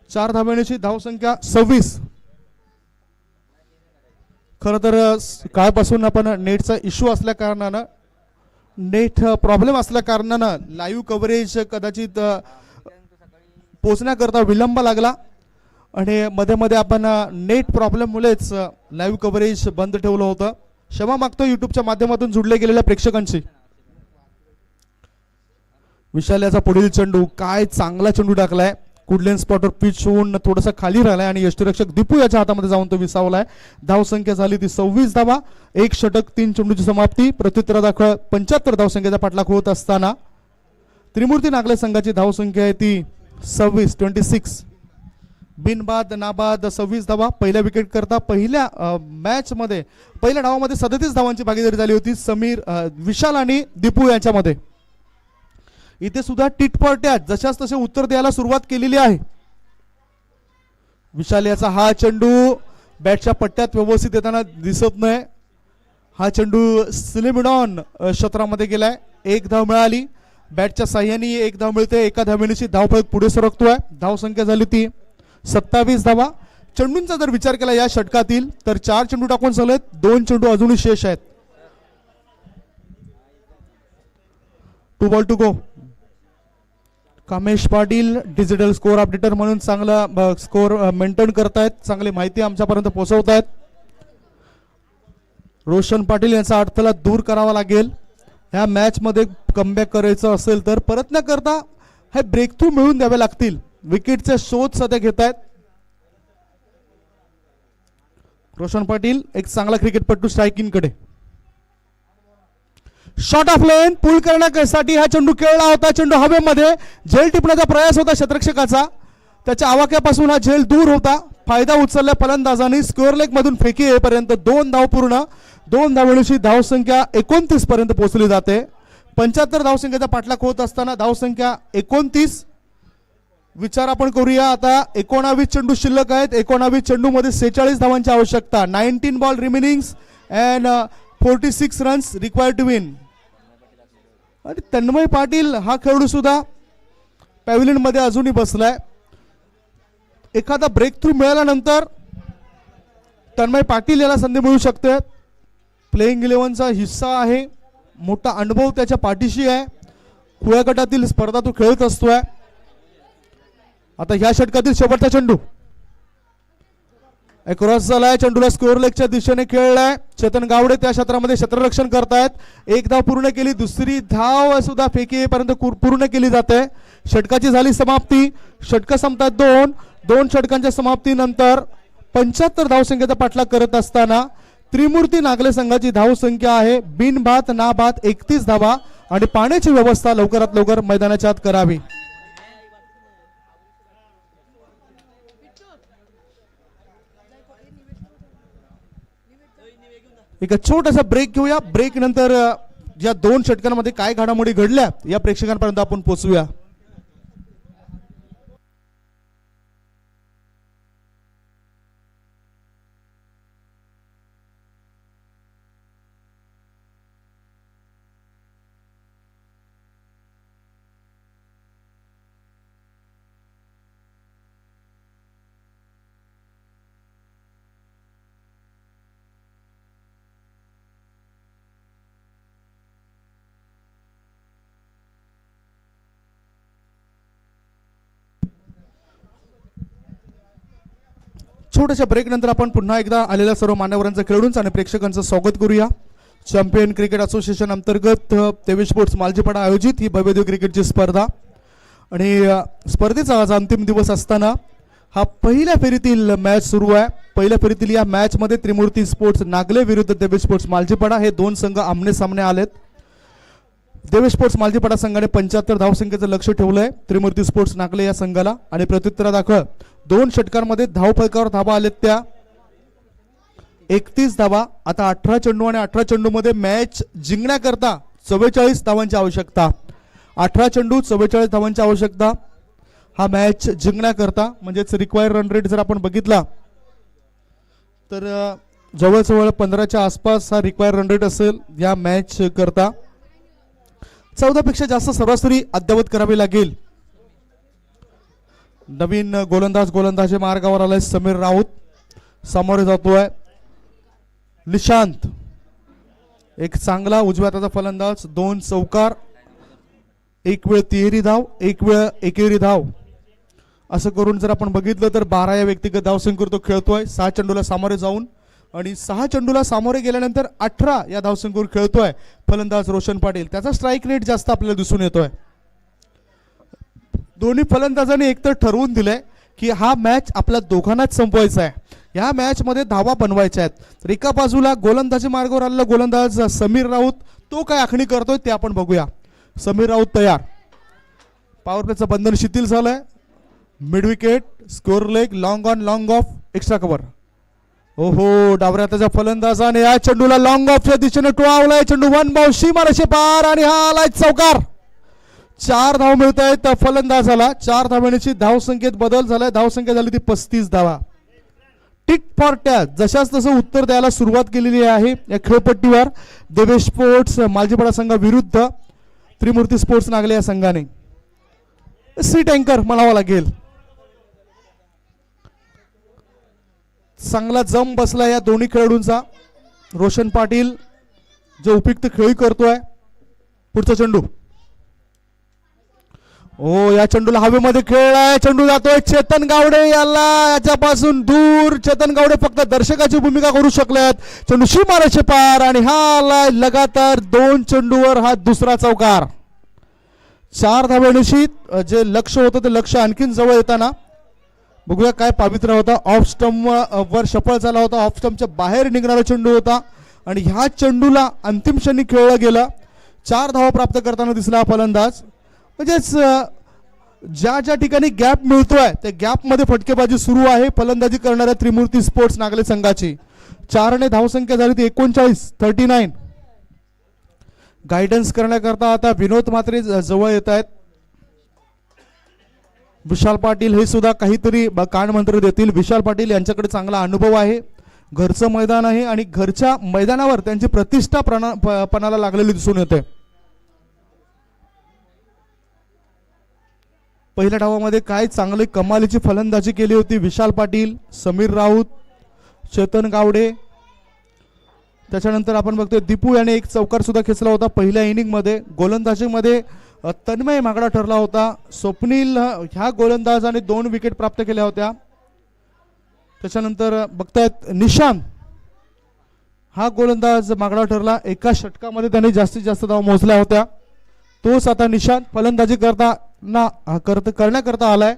4 धाब्याची धावसंख्या 26. खरं तर काळपासून आपण नेटचा इश्यू असल्या कारणानं, नेट प्रॉब्लेम असल्या कारणानं लाईव्ह कव्हरेज कदाचित पोचण्याकरता विलंब लागला आणि मध्ये मध्ये आपण नेट प्रॉब्लेममुळेच लाईव्ह कव्हरेज बंद ठेवलं होतं. क्षमा मागतो युट्यूबच्या माध्यमातून जुडले गेलेल्या प्रेक्षकांची. विशाल याचा पुढील चेंडू, काय चांगला चेंडू टाकलाय. कुडलेन स्पॉटर पिच होऊन थोडासा खाली राहिलाय आणि यष्टीरक्षक दीपू याच्या हातामध्ये जाऊन तो विसावलाय. धावसंख्या झाली ती 26 धावा. 1 षटक 3 चेंडूची समाप्ती. प्रत्युत्तरादाखल 75 धावसंख्येचा पाठलाग होत असताना त्रिमूर्ती नागले संघाची धावसंख्या आहे ती 26. बिनबाद नाबाद 26 धावा. पहिल्या विकेट करता पहिल्या मॅच मध्ये पहिल्या डावामध्ये 37 धावांची भागीदारी झाली होती समीर, विशाल आणि दीपू यांच्यामध्ये. इथे सुद्धा टिटपॉट्यात जशाच तसे उत्तर द्यायला सुरुवात केलेली आहे. विशाल याचा हा चेंडू बॅटच्या पट्ट्यात व्यवस्थित येताना दिसत नाही. हा चेंडू स्लिमिडॉन क्षेत्रामध्ये गेलाय. 1 धाव मिळाली. बॅटच्या साह्याने 1 धाव मिळते. एका धावेची धावफलक पुढे सरकतोय. धावसंख्या झाली ती 27 धावा. चेंडूंचा जर विचार केला या षटकातील तर 4 चेंडू टाकून झालेत. 2 चेंडू अजूनही शेष आहेत. 2 ball to go. Kamesh Patil digital score updater म्हणून चांगला स्कोर मेंटेन करतायत. चांगली माहिती आमच्यापर्यंत पोहोचवतायत. रोशन पाटील यांचा अडथळा दूर करावा लागेल. ह्या मॅच मध्ये कमबॅक करायचं असेल तर परत न करता हे ब्रेक थ्रू मिळून द्यावे लागतील. विकेटचे शोध सध्या घेत आहेत रोशन पाटील. एक चांगला क्रिकेटपटू स्ट्रायकिंग कडे. शॉट ऑफ लेन पुल करण्यासाठी हा चेंडू खेळला होता. चेंडू हवेमध्ये झेल टिपण्याचा प्रयास होता क्षेत्ररक्षकाचा. त्याच्या आवाक्यापासून हा झेल दूर होता. फायदा उचलला फलंदाजांनी. स्क्वेअर लेग मधून फेकी येईपर्यंत 2 धाव पूर्ण. 2 धावेची धावसंख्या 29 पर्यंत पोहोचली जाते. 75 धावसंख्येचा पाठलाग होत असताना धावसंख्या 29. विचार आपण करूया आता. 19 चेंडू शिल्लक आहेत. 19 चेंडू मध्ये 46 धावांची आवश्यकता. 19 ball remaining and 46 runs required to win. आणि तन्मय पाटील हा खेळाडू सुद्धा पॅव्हिलियन मध्ये अजूनही बसलाय. एखादा ब्रेक थ्रू मिळाल्यानंतर तन्मय पाटील याला संधी मिळू शकते. प्लेइंग 11चा हिस्सा आहे. मोठा अनुभव त्याच्या पाठीशी आहे. खुल्या गटातील स्पर्धा तो खेळत असतोय. आता ह्या षटकातील शेवटचा चेंडू क्रॉस झालाय. चेंडूला स्कोअर लेगच्या दिशेने खेळलाय. चेतन गावडे त्या क्षेत्रामध्ये क्षेत्ररक्षण करतायत. 1 धाव पूर्ण केली. दुसरी धाव सुद्धा फेकीपर्यंत पूर्ण केली जाते. षटकाची झाली समाप्ती. षटक संपतात 2 षटकांच्या समाप्तीनंतर 75 धावसंख्येचा पाठलाग करत असताना त्रिमूर्ती नागले संघाची धावसंख्या आहे बिनबाद नाबाद 31 धावा. आणि पाण्याची व्यवस्था लवकरात लवकर मैदानाच्या आत करावी. एक छोटासा ब्रेक घेऊया. ब्रेक नंतर या 2 षटकांमध्ये काय घडामोडी घडल्या या प्रेक्षकांपर्यंत आपण पोहोचूया. छोट्याशा ब्रेक नंतर आपण पुन्हा एकदा आलेल्या सर्व मान्यवरांचं खेळून आणि प्रेक्षकांचं स्वागत करूया. चॅम्पियन क्रिकेट असोसिएशन अंतर्गत तेवीस स्पोर्ट्स मालजीपाडा आयोजित ही भव्यदिव्य क्रिकेटची स्पर्धा आणि स्पर्धेचा आज अंतिम दिवस असताना हा पहिल्या फेरीतील मॅच सुरू आहे. पहिल्या फेरीतील या मॅच मध्ये त्रिमूर्ती स्पोर्ट्स नागले विरुद्ध देवेश स्पोर्ट्स मालजीपाडा हे दोन संघ आमने सामने आलेत. देवेश स्पोर्ट्स मालजीपाडा संघाने 75 धावसंख्येचं लक्ष ठेवलंय त्रिमूर्ती स्पोर्ट्स नागले या संघाला आणि प्रत्युत्तरादाखल 2 षटकांमध्ये धावफलकावर धावा आलेत त्या 31 धावा. आता 18 चेंडू आणि 18 चेंडू मध्ये मॅच जिंकण्याकरता 44 धावांची आवश्यकता. 18 चेंडू 44 धावांची आवश्यकता हा मॅच जिंकण्याकरता म्हणजेच रिक्वायर्ड रन रेट जर आपण बघितला तर जवळजवळ 15च्या आसपास हा रिक्वायर्ड रन रेट असेल या मॅच करता. 14 पेक्षा जास्त सरासरी अद्यावत करावी लागेल. नवीन गोलंदाजी मार्गावर आलाय समीर राऊत. सामोरे जातोय निशांत. एक चांगला उजव्या हाताचा फलंदाज. 2 चौकार. एक वेळ तिहेरी धाव एक वेळ एकेरी धाव असं करून जर आपण बघितलं तर 12 या व्यक्तिगत धावसंख्येवर तो खेळतोय. 6 चेंडूला सामोरे जाऊन आणि 6 चेंडूला सामोरे गेल्यानंतर 18 या धावसंख्येवर खेळतोय फलंदाज रोशन पाटील. त्याचा स्ट्राईक रेट जास्त आपल्याला दिसून येतोय. दोन्ही फलंदाजांनी एकतर ठरवून दिलंय की हा मॅच आपल्या दोघांनाच संपवायचा आहे. या मॅच मध्ये धावा बनवायच्या आहेत. तर एका बाजूला गोलंदाजी मार्गावर आलेला गोलंदाज समीर राऊत तो काय आखणी करतोय ते आपण बघूया. समीर राऊत तयार. पॉवर प्लेचं बंधन शिथिल झालंय. Mid wicket score leg long on long of extra cover. ओहो डावऱ्या हाताच्या फलंदाजाने या चेंडूला लॉंग ऑफच्या दिशेने टोळावलाय. चेंडू 1 बाउंस सीमारेषे पार आणि हा आलाय चौकार. 4 धाव मिळत आहेत फलंदाजाला. 4 धावांची धावसंख्येत बदल झालाय. धावसंख्या झाली ती 35 धावा. टिक फॉर टॅग जशाच तसं उत्तर द्यायला सुरुवात केलेली आहे या खेळपट्टीवर देवेश स्पोर्ट्स मालजीपाडा संघाविरुद्ध त्रिमूर्ती स्पोर्ट्स नागले या संघाने. सीट अँकर म्हणावा लागेल. चांगला जम बसला या दोन्ही खेळाडूंचा. रोशन पाटील जो उपयुक्त खेळी करतोय. पुढचा चेंडू. ओ या चेंडूला हवेमध्ये खेळलाय. चेंडू जातोय चेतन गावडे याला याच्यापासून दूर. चेतन गावडे फक्त दर्शकाची भूमिका करू शकलेत. चेंडू सीमारेषे पार आणि हा आलाय लगातार 2 चेंडूवर हा दुसरा चौकार. 4 धावांची जे लक्ष होतं ते लक्ष आणखीन जवळ येताना बघूया काय पावित्र्य होता. ऑफ स्टंप वर सफळ झाला होता. ऑफ स्टंपच्या बाहेर निघणारा चेंडू होता आणि ह्या चेंडूला अंतिम क्षणी खेळला गेला. 4 धावा प्राप्त करताना दिसला हा फलंदाज. म्हणजेच ज्या ज्या ठिकाणी गॅप मिळतोय त्या गॅप मध्ये फटकेबाजी सुरू आहे फलंदाजी करणाऱ्या त्रिमूर्ती स्पोर्ट्स नागले संघाची. 4 ने धावसंख्या झाली ती 39. गायडन्स करण्याकरता आता विनोद म्हात्रे जवळ येत आहेत. विशाल पाटील हे सुद्धा काहीतरी कानमंत्र देतील. विशाल पाटील यांच्याकडे चांगला अनुभव आहे. घरचं मैदान आहे आणि घरच्या मैदानावर त्यांची प्रतिष्ठा पणाला लागलेली दिसून येते. पहिल्या डावामध्ये काय चांगली कमालीची फलंदाजी केली होती विशाल पाटील, समीर राऊत, चेतन गावडे. त्याच्यानंतर आपण बघतोय दीपू याने एक चौकार सुद्धा खेचला होता पहिल्या इनिंग मध्ये. गोलंदाजीमध्ये तन्मय मागडा ठरला होता. स्वप्नील ह्या गोलंदाजाने 2 विकेट प्राप्त केल्या होत्या. त्याच्यानंतर बघतायत निशांत हा गोलंदाज मागडा ठरला. एका षटकामध्ये त्याने जास्तीत जास्त धावा मोजल्या होत्या. तोच आता निशांत फलंदाजी करण्याकरता आलाय.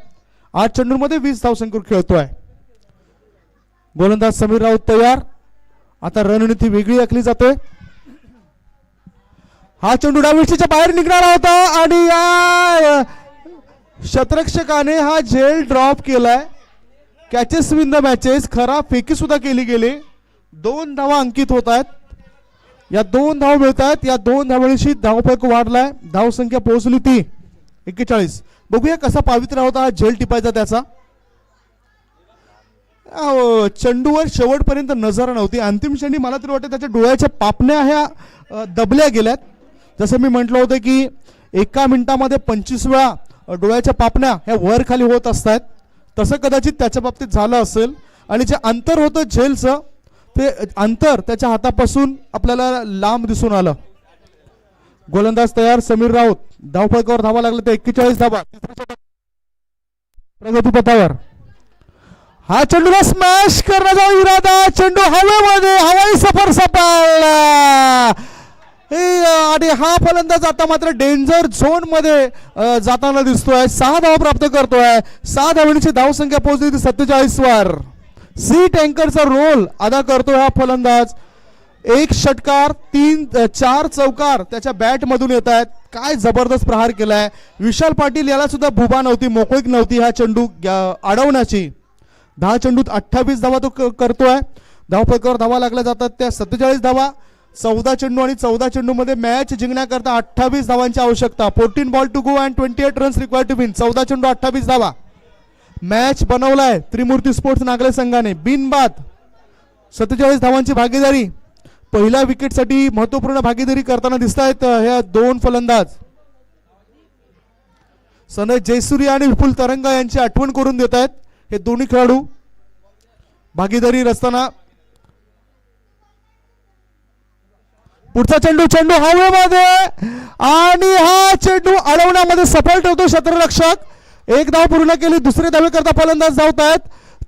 8 चेंडूंमध्ये 20 धावसंख्येवर खेळतोय. गोलंदाज समीर राऊत तयार. आता रणनीती वेगळी आखली जाते. हा चेंडू डावीच्या बाहेर निघणारा होता आणि या शतरक्षकाने हा झेल ड्रॉप केलाय. Catches win the matches. खरा फेकी सुद्धा केली गेली. 2 धावा अंकित होत आहेत. या 2 धावा मिळत आहेत. या 2 धावांशी धावफलक वाढलाय. धावसंख्या पोहोचली ती 41. बघूया कसा पावित्र्य होता हा झेल टिपायचा त्याचा. चेंडूवर शेवटपर्यंत नजर नव्हती. अंतिम क्षणी मला तरी वाटतं त्याच्या डोळ्याच्या पापण्या ह्या दबल्या गेल्यात. जसं मी म्हटलं होतं की 1 मिनिटामध्ये 25 वेळा डोळ्याच्या पापण्या ह्या वर खाली होत असतात. तसं कदाचित त्याच्या बाबतीत झालं असेल आणि जे अंतर होतं झेलचं ते अंतर त्याच्या हातापासून आपल्याला लांब दिसून आलं. गोलंदाज तयार समीर राऊत. धावफलकावर धावा लागले ते 41 धावा प्रगतीपथावर. हा चेंडूला स्मॅश करण्याचा इरादा, चेंडू हवेमध्ये, हवाई सफर सफल. आणि हा फलंदाज आता मात्र डेंजर झोन मध्ये जाताना दिसतोय. 6 धावा प्राप्त करतोय. 6 धावांची धावसंख्या पोहोचली 47 वर. सी टँकरचा रोल अदा करतोय हा फलंदाज. 1 षटकार 4 चौकार त्याच्या बॅट मधून येत आहेत. काय जबरदस्त प्रहार केलाय. विशाल पाटील याला सुद्धा भुबा नव्हती, मोकळीक नव्हती हा चेंडू अडवण्याची. 10 चेंडूत 28 धावा तो करतोय. धावफलकावर धावा लागल्या जातात त्या 47 धावा. 14 चेंडू आणि 14 चेंडू मध्ये मॅच जिंकण्याकरता 28 धावांची आवश्यकता. 14 ball to go and 28 runs required to win. 14 चेंडू 28 धावा. मॅच बनवलाय त्रिमूर्ती स्पोर्ट्स नागले संघाने बिनबाद. 47 धावांची भागीदारी. पहिल्या विकेटसाठी महत्वपूर्ण भागीदारी करताना दिसत आहेत ह्या 2 फलंदाज. सनय जयसूर्य आणि विपुल तरंगा यांची आठवण करून देत आहेत हे दोन्ही खेळाडू भागीदारी रचताना. पुढचा चेंडू, चेंडू हवेमध्ये आणि हा चेंडू अडवण्यामध्ये सफल ठरतो क्षेत्ररक्षक. 1 धाव पूर्ण केली. दुसरे धावे करता फलंदाज धावत आहेत.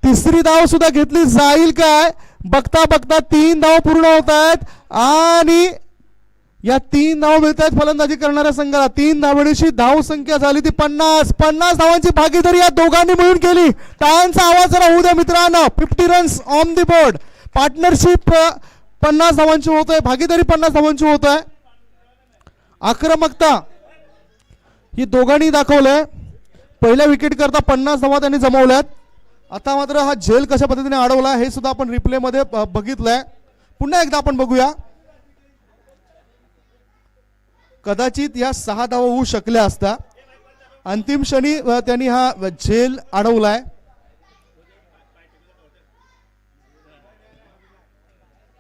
तिसरी धाव सुद्धा घेतली जाईल काय. बघता बघता 3 धाव पूर्ण होत आहेत आणि या 3 धाव मिळत आहेत फलंदाजी करणाऱ्या संघाला. 3 धावांची धाव संख्या झाली ती 50. 50 धावांची भागीदारी या दोघांनी मिळून केली. टाळ्यांचा आवाज जरा होऊ द्या मित्रांनो. 50 runs on the board. Partnership 50 धावांची होत आहे. भागीदारी 50 धावांची होत आहे. आक्रमकता ही दोघांनी दाखवलंय. पहिल्या विकेट करता 50 धावा त्यांनी जमवल्यात. आता मात्र हा झेल कशा पद्धतीने अडवला हे सुद्धा आपण रिप्ले मध्ये बघितलंय. पुन्हा एकदा आपण बघूया. कदाचित या 6 धावा होऊ शकल्या असता. अंतिम क्षणी त्यांनी हा झेल अडवलाय.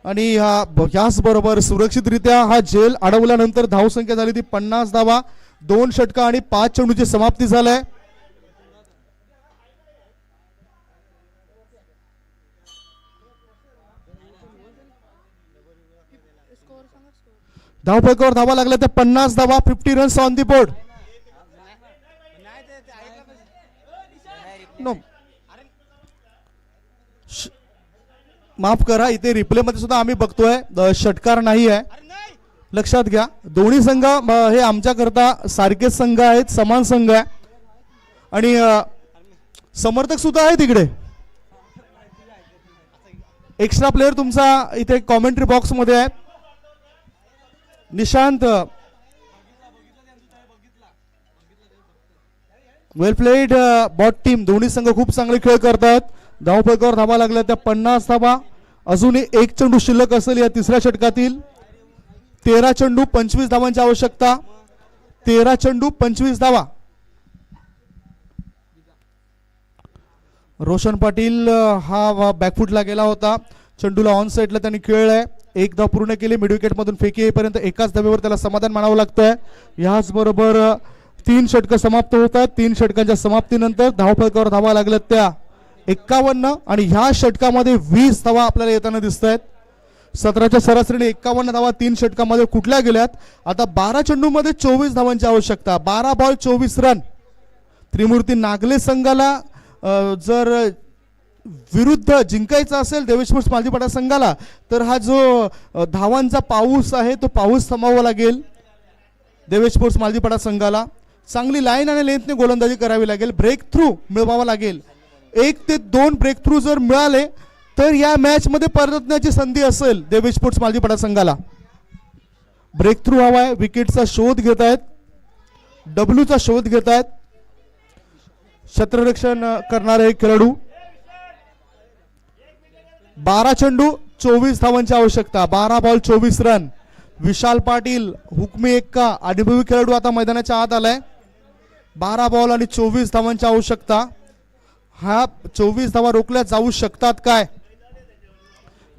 आणि याचबरोबर सुरक्षितरित्या हा झेल अडवल्यानंतर धावसंख्या झाली ती 50 धावा. 2 षटका आणि 5 चेंडूची समाप्ती झालाय. धावफलकावर धावा लागल्या त्या 50 धावा. 50 runs on the board. No माफ करा, इथे रिप्ले मध्ये सुद्धा आम्ही बघतोय षटकार नाही आहे. लक्षात घ्या दोन्ही संघ हे आमच्या करता सारखेच संघ आहेत, समान संघ आहे आणि समर्थक सुद्धा आहे तिकडे. एक्स्ट्रा प्लेयर तुमचा इथे कॉमेंट्री बॉक्स मध्ये आहे. निशांत वेल प्लेड बॉट टीम. दोन्ही संघ खूप चांगले खेळ करतात. धावफलकावर धावा लागल्या त्या 50 धावा. अजूनही 1 चेंडू शिल्लक असेल या तिसऱ्या षटकातील. 13 चेंडू 25 धावांची आवश्यकता. 13 चेंडू 25 धावा. रोशन पाटील हा बॅकफुटला गेला होता. चेंडूला ऑन साइडला त्यांनी खेळलाय. 1 धाव पूर्ण केली. मिड विकेट मधून फेकी येईपर्यंत एकाच धावेवर त्याला समाधान मानावं लागतंय. याचबरोबर 3 षटक समाप्त होत आहेत. 3 षटकांच्या समाप्तीनंतर धावफलकावर धावा लागल्यात त्या 51 आणि ह्या षटकामध्ये 20 धावा आपल्याला येताना दिसत आहेत. 17च्या सरासरीने 51 धावा 3 षटकामध्ये कुठल्या गेल्यात. आता 12 चेंडू मध्ये 24 धावांची आवश्यकता. 12 बॉल 24 रन. त्रिमूर्ती नागले संघाला जर विरुद्ध जिंकायचा असेल देवेश स्पोर्ट्स मालजीपाडा संघाला तर हा जो धावांचा पाऊस आहे तो पाऊस थांबवावा लागेल देवेश स्पोर्ट्स मालजीपाडा संघाला. चांगली लाईन आणि लेंथने गोलंदाजी करावी लागेल. ब्रेक थ्रू मिळवावा लागेल. 1 ते 2 ब्रेक थ्रू जर मिळाले तर या मॅच मध्ये परतण्याची संधी असेल देवेश स्पोर्ट्स मालजीपाडा संघाला. ब्रेक थ्रू हवा आहे. विकेटचा शोध घेत आहेत. डब्ल्यूचा शोध घेत आहेत क्षेत्ररक्षण करणारे खेळाडू. 12 चेंडू 24 धावांची आवश्यकता. 12 बॉल 24 रन. विशाल पाटील हुकमी एक्का अनुभवी खेळाडू आता मैदानाच्या आत आलाय. 12 बॉल आणि 24 धावांची आवश्यकता. हा 24 धावा रोखल्या जाऊ शकतात काय.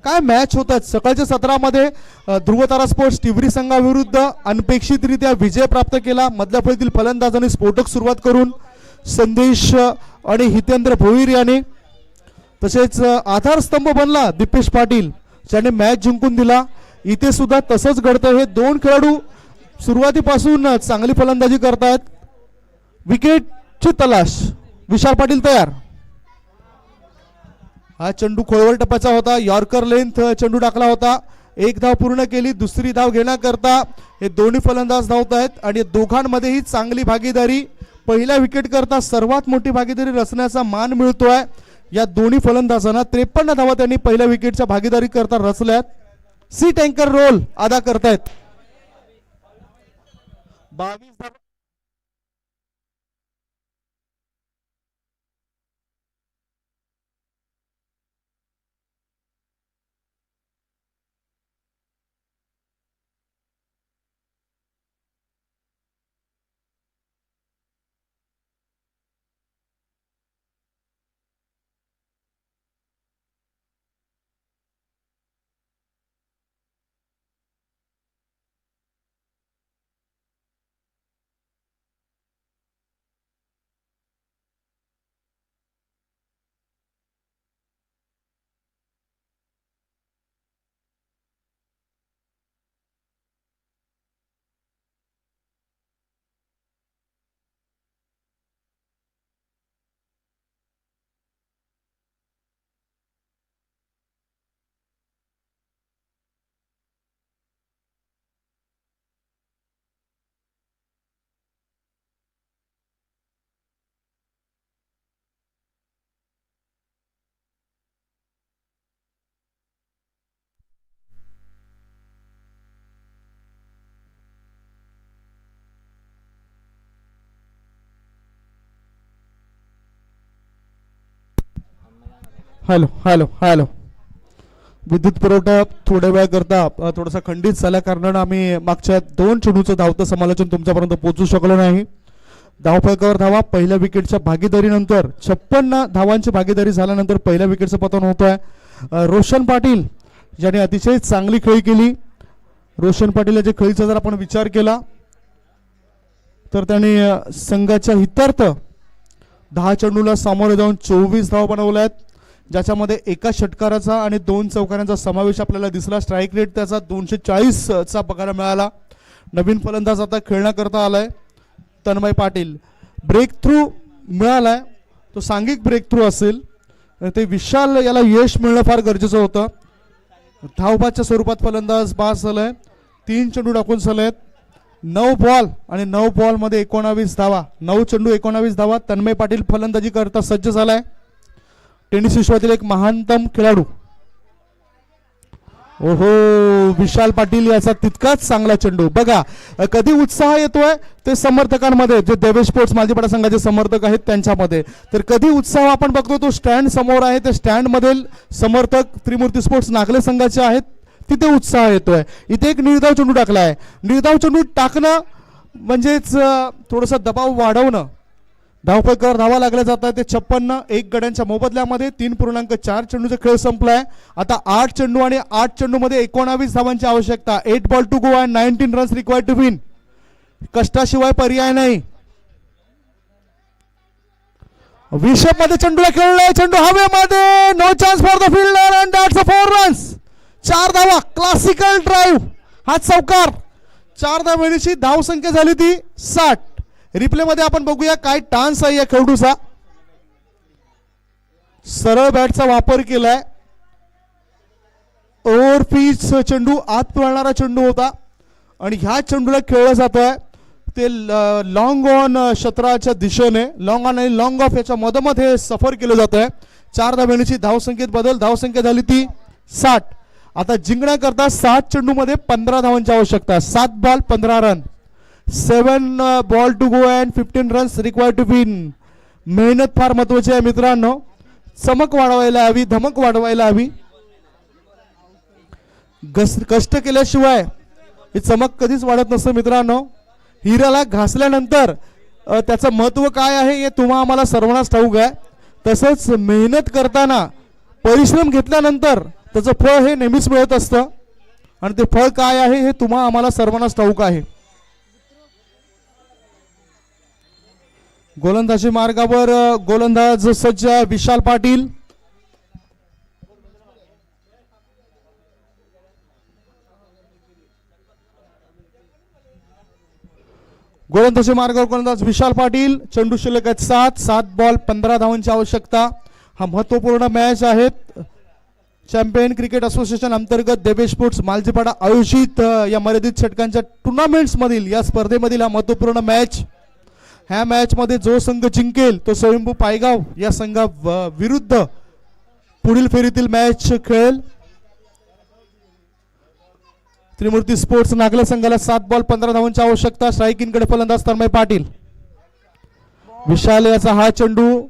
काय मॅच होतात. सकाळच्या सत्रामध्ये ध्रुवतारा स्पोर्ट्स टिवरी संघाविरुद्ध अनपेक्षितरित्या विजय प्राप्त केला. मधल्या फळीतील फलंदाजांनी स्फोटक सुरुवात करून संदेश आणि हितेंद्र भोईर यांनी. तसेच आधारस्तंभ बनला दीपेश पाटील ज्याने मॅच जिंकून दिला. इथे सुद्धा तसंच घडतं. हे 2 खेळाडू सुरुवातीपासून चांगली फलंदाजी करतात. विकेटची तलाश. विशाल पाटील तयार. हा चेंडू खोलवर टप्प्याचा होता, यॉर्कर लेंथ चेंडू टाकला होता, एक धाव पूर्ण केली, दुसरी धाव घेण्याकरता हे दोन्ही फलंदाज धावत आहेत आणि दोघांमध्येही चांगली भागीदारी, पहिल्या विकेट करता सर्वात मोठी भागीदारी रचण्याचा मान मिळतोय या दोन्ही फलंदाजांना. 53 धावा त्यांनी पहिल्या विकेटच्या भागीदारी करता रचल्यात, सी टँकर रोल अदा करतायत. 22 धावा हॅलो हॅलो हॅलो विद्युत पुरवठा थोड्या वेळ करता थोडासा खंडित झाल्या कारणाने आम्ही मागच्या 2 चेंडूचं धावतं समालोचन तुमच्यापर्यंत पोहोचू शकलो नाही. धावफलकावर धावा पहिल्या विकेटच्या भागीदारीनंतर 56 धावांची भागीदारी झाल्यानंतर पहिल्या विकेटचं पतन होत आहे. रोशन पाटील ज्याने अतिशय चांगली खेळी केली. रोशन पाटील याच्या खेळीचा जर आपण विचार केला तर त्यांनी संघाच्या हितार्थ 10 चेंडूला सामोरे जाऊन 24 धावा बनवल्या आहेत, ज्याच्यामध्ये एका षटकाराचा आणि 2 चौकारांचा समावेश आपल्याला दिसला. स्ट्राईक रेट त्याचा 240चा बघायला मिळाला. नवीन फलंदाज आता खेळण्याकरता आलाय तन्मय पाटील. ब्रेक थ्रू मिळालाय, तो सांघिक ब्रेक थ्रू असेल, ते विशाल याला यश मिळणं फार गरजेचं होतं. धावबाच्या स्वरूपात फलंदाज पास झालाय. 3 चेंडू टाकून झालेत. 9 बॉल आणि 9 बॉल मध्ये 19 धावा, 9 चेंडू 19 धावा. तन्मय पाटील फलंदाजी करता सज्ज झालाय. टेनिस विश्वातील एक महानतम खेळाडू. ओहो, विशाल पाटील याचा तितकाच चांगला चेंडू. बघा कधी उत्साह येतोय ते समर्थकांमध्ये, जे देवेश स्पोर्ट्स मालजीपाडा संघाचे समर्थक आहेत त्यांच्यामध्ये, तर कधी उत्साह आपण बघतो तो स्टँड समोर आहे, त्या स्टँड मधील समर्थक त्रिमूर्ती स्पोर्ट्स नागले संघाचे आहेत, तिथे उत्साह येतोय. इथे एक निर्धाव चेंडू टाकलाय. निर्धाव चेंडू टाकणं म्हणजेच थोडासा दबाव वाढवणं. धावफलकावर धावा लागल्या जात आहेत ते 56. 1 गड्यांच्या मोबदल्यामध्ये 3.4 चेंडूचा खेळ संपलाय. आता 8 चेंडू आणि 8 चेंडू मध्ये 19 धावांची आवश्यकता. 8 ball to go and 19 runs required to win. कष्टाशिवाय पर्याय नाही. विषप मध्ये चेंडूला खेळलाय, चेंडू हवेमध्ये, no chance for the fielder and that's a 4 runs. 4 धावा, क्लासिकल ड्राईव्ह, हा चौकार. 4 धावांची धावसंख्या झाली ती 60. रिप्ले मध्ये आपण बघूया काय टान्स आहे या खेळाडूचा. सरळ बॅटचा वापर केलाय. ओव्हर पिच चेंडू, आत पळणारा चेंडू होता आणि ह्या चेंडूला खेळला जातोय ते लॉंग ऑन क्षेत्राच्या दिशेने. लॉंग ऑन आणि लॉंग ऑफ याच्या मधोमध हे सफर केलं जात आहे. 4 धावांची धावसंख्येत बदल, धावसंख्या झाली ती 60. आता जिंकण्याकरता 7 चेंडू मध्ये 15 धावांची आवश्यकता. 7 ball 15 run. 7 ball to go and 15 runs required to win. मेहनत फार महत्वाची आहे मित्रांनो. चमक वाढवायला हवी, धमक वाढवायला हवी. कष्ट केल्याशिवाय ही चमक कधीच वाढत नसतं मित्रांनो. हिऱ्याला घासल्यानंतर त्याचं महत्व काय आहे हे तुम्हा आम्हाला सर्वांनाच ठाऊक आहे. तसंच मेहनत करताना परिश्रम घेतल्यानंतर त्याचं फळ हे नेहमीच मिळत असतं आणि ते फळ काय आहे हे तुम्हा आम्हाला सर्वांनाच ठाऊक आहे. गोलंदाजी मार्गावर गोलंदाज सज्ज विशाल पाटील. गोलंदाजी मार्गावर गोलंदाज विशाल पाटील. चेंडू शिल्लक आहेत 7 बॉल 15 धावांची आवश्यकता. हा महत्वपूर्ण मॅच आहे. चॅम्पियन क्रिकेट असोसिएशन अंतर्गत देवेश स्पोर्ट्स मालजीपाडा आयोजित या मर्यादित षटकांच्या टुर्नामेंट्स मधील या स्पर्धेमधील हा महत्वपूर्ण मॅच. ह्या मॅच मध्ये जो संघ जिंकेल तो स्वयंभू पायगाव या संघा विरुद्ध पुढील फेरीतील मॅच खेळेल. त्रिमूर्ती स्पोर्ट्स नागला संघाला 7 बॉल 15 धावांची आवश्यकता. स्ट्रायकिंगकडे फलंदाज तन्मय पाटील. विशाल याचा हा चेंडू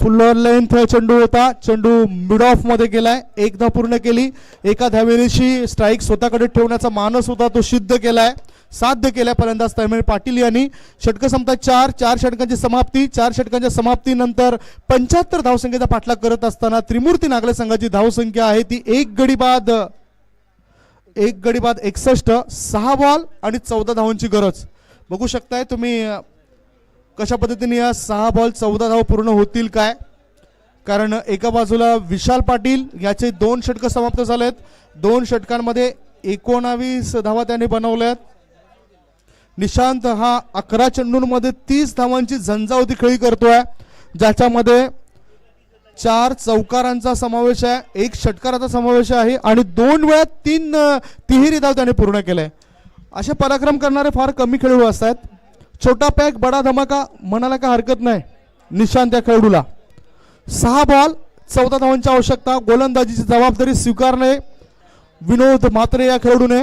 फुल लेंथ चेंडू होता. चेंडू मिड ऑफ मध्ये गेलाय. एक धाव पूर्ण केली. एका धावेची स्ट्राईक स्वतःकडे ठेवण्याचा मानस होता तो सिद्ध केलाय, साध्य केलाय फलंदाज तन्मय पाटील यांनी. षटक संपतात 4 षटकांची समाप्ती. 4 षटकांच्या समाप्तीनंतर 75 धावसंख्येचा पाठलाग करत असताना त्रिमूर्ती नागले संघाची धावसंख्या आहे ती एक गडी बाद 61. 6 बॉल आणि 14 धावांची गरज. बघू शकताय तुम्ही कशा पद्धतीने या 6 बॉल 14 धाव पूर्ण होतील काय. कारण एका बाजूला विशाल पाटील याचे 2 षटक समाप्त झालेत. 2 षटकांमध्ये 19 धावा त्याने बनवल्यात. निशांत हा 11 चेंडूंमध्ये 30 धावांची झंझावती खेळी करतोय, ज्याच्यामध्ये 4 चौकारांचा समावेश आहे, 1 षटकाराचा समावेश आहे आणि 2 वेळा 3 तिहेरी धाव त्याने पूर्ण केले. असे पराक्रम करणारे फार कमी खेळाडू असतात. छोटा पॅक बडा धमाका म्हणायला काय हरकत नाही निशांत या खेळाडूला. 6 बॉल 14 धावांची आवश्यकता. गोलंदाजीची जबाबदारी स्वीकारणे विनोद म्हात्रे या खेळाडूने.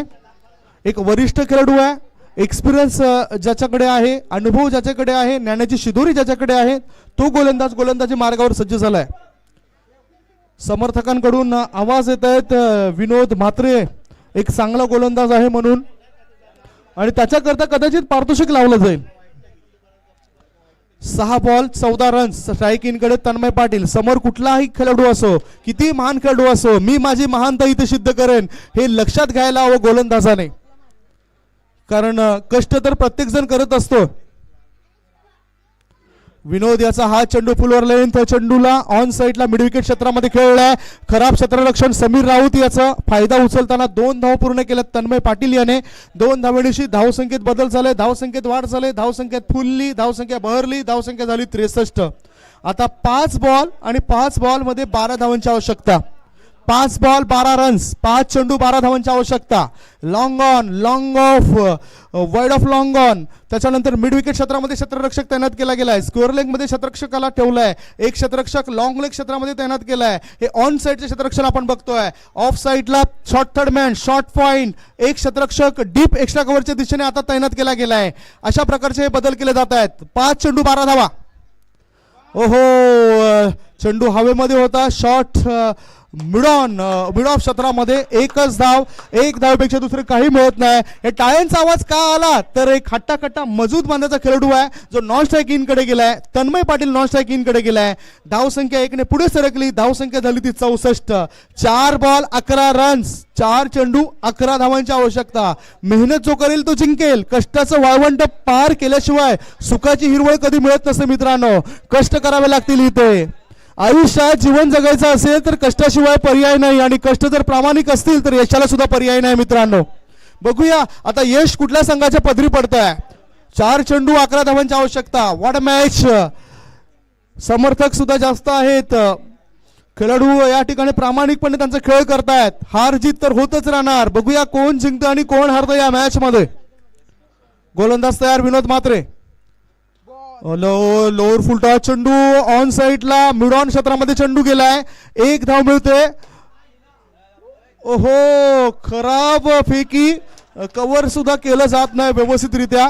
एक वरिष्ठ खेळाडू आहे. एक्सपिरियन्स ज्याच्याकडे आहे, अनुभव ज्याच्याकडे आहे, ज्ञानाची शिदोरी ज्याच्याकडे आहे तो गोलंदाजी मार्गावर सज्ज झालाय. समर्थकांकडून आवाज येत आहेत विनोद म्हात्रे एक चांगला गोलंदाज आहे म्हणून, आणि त्याच्याकरता कदाचित पारितोषिक लावलं जाईल. 6 बॉल 14 रन्स. स्ट्रायकिंगकडे तन्मय पाटील. समोर कुठलाही खेळाडू असो, किती महान खेळाडू असो, मी माझी महानता इथे सिद्ध करेन हे लक्षात घ्यायला हवं गोलंदाजाने. कारण कष्ट तर प्रत्येक जण करत असतो. विनोद याचा हा चेंडू फुलवर लेंथ चेंडूला ऑन साइडला मिड विकेट क्षेत्रामध्ये खेळलाय. खराब क्षेत्ररक्षण समीर राऊत याचा फायदा उचलताना 2 धाव पूर्ण केल्या तन्मय पाटील याने. 2 धावेनिशी धावसंख्येत बदल झाले, धावसंख्येत वाढ झाले, धावसंख्येत फुलली, धावसंख्या बहरली, धावसंख्या झाली 63. आता 5 बॉल आणि 5 बॉल मध्ये 12 धावांची आवश्यकता. 5 बॉल 12 रन्स. 5 चेंडू 12 धावांची आवश्यकता. Long on, long of, wide of long on. त्याच्यानंतर मिड विकेट क्षेत्रामध्ये क्षेत्ररक्षक तैनात केला गेलाय. स्क्वेअर लेग मध्ये क्षेत्ररक्षकाला ठेवलाय. एक क्षेत्ररक्षक लॉंग लेग क्षेत्रामध्ये तैनात केलाय. हे ऑन साइडचे क्षेत्ररक्षण आपण बघतोय. ऑफ साइडला short third man, short point, एक क्षेत्ररक्षक डीप एक्स्ट्रा कव्हरच्या दिशेने आता तैनात केला गेलाय. अशा प्रकारचे बदल केले जात आहेत. 5 चेंडू 12 धावा. ओहो, चेंडू हवेमध्ये होता. शॉर्ट मिड ऑफ क्षेत्रामध्ये एकच धाव. 1 धावेपेक्षा दुसरे काही मिळत नाही. हे टाळ्यांचा आवाज का आला तर एक हट्टा मजबूत बांधाचा खेळाडू आहे जो नॉन स्ट्राईक इन कडे गेलाय. Tanmay Patil non strike in कडे गेलाय. धावसंख्या 1 ने पुढे सरकली. धावसंख्या झाली ती 64. 4 बॉल 11 रन्स. 4 चेंडू 11 धावांची आवश्यकता. मेहनत जो करेल तो जिंकेल. कष्टाचं वाळवंट पार केल्याशिवाय सुखाची हिरवळ कधी मिळत नसते मित्रांनो. कष्ट करावे लागतील इथे. आयुष्यात जीवन जगायचं असेल तर कष्टाशिवाय पर्याय नाही, आणि कष्ट जर प्रामाणिक असतील तर यशाला सुद्धा पर्याय नाही मित्रांनो. बघूया आता यश कुठल्या संघाच्या पदरी पडतंय. 4 चेंडू 11 धावांची आवश्यकता. What a match. समर्थक सुद्धा जास्त आहेत. खेळाडू या ठिकाणी प्रामाणिकपणे त्यांचा खेळ करतायत. हार जीत तर होतच राहणार. बघूया कोण जिंकतं आणि कोण हारतं या मॅच मध्ये. गोलंदाज तयार विनोद म्हात्रे. लोअर फुलटा चेंडू ऑन साइडला मिड ऑन क्षेत्रामध्ये चेंडू गेलाय. 1 धाव मिळते. ओहो, खराब फेकी. कव्हर सुद्धा केलं जात नाही व्यवस्थितरित्या.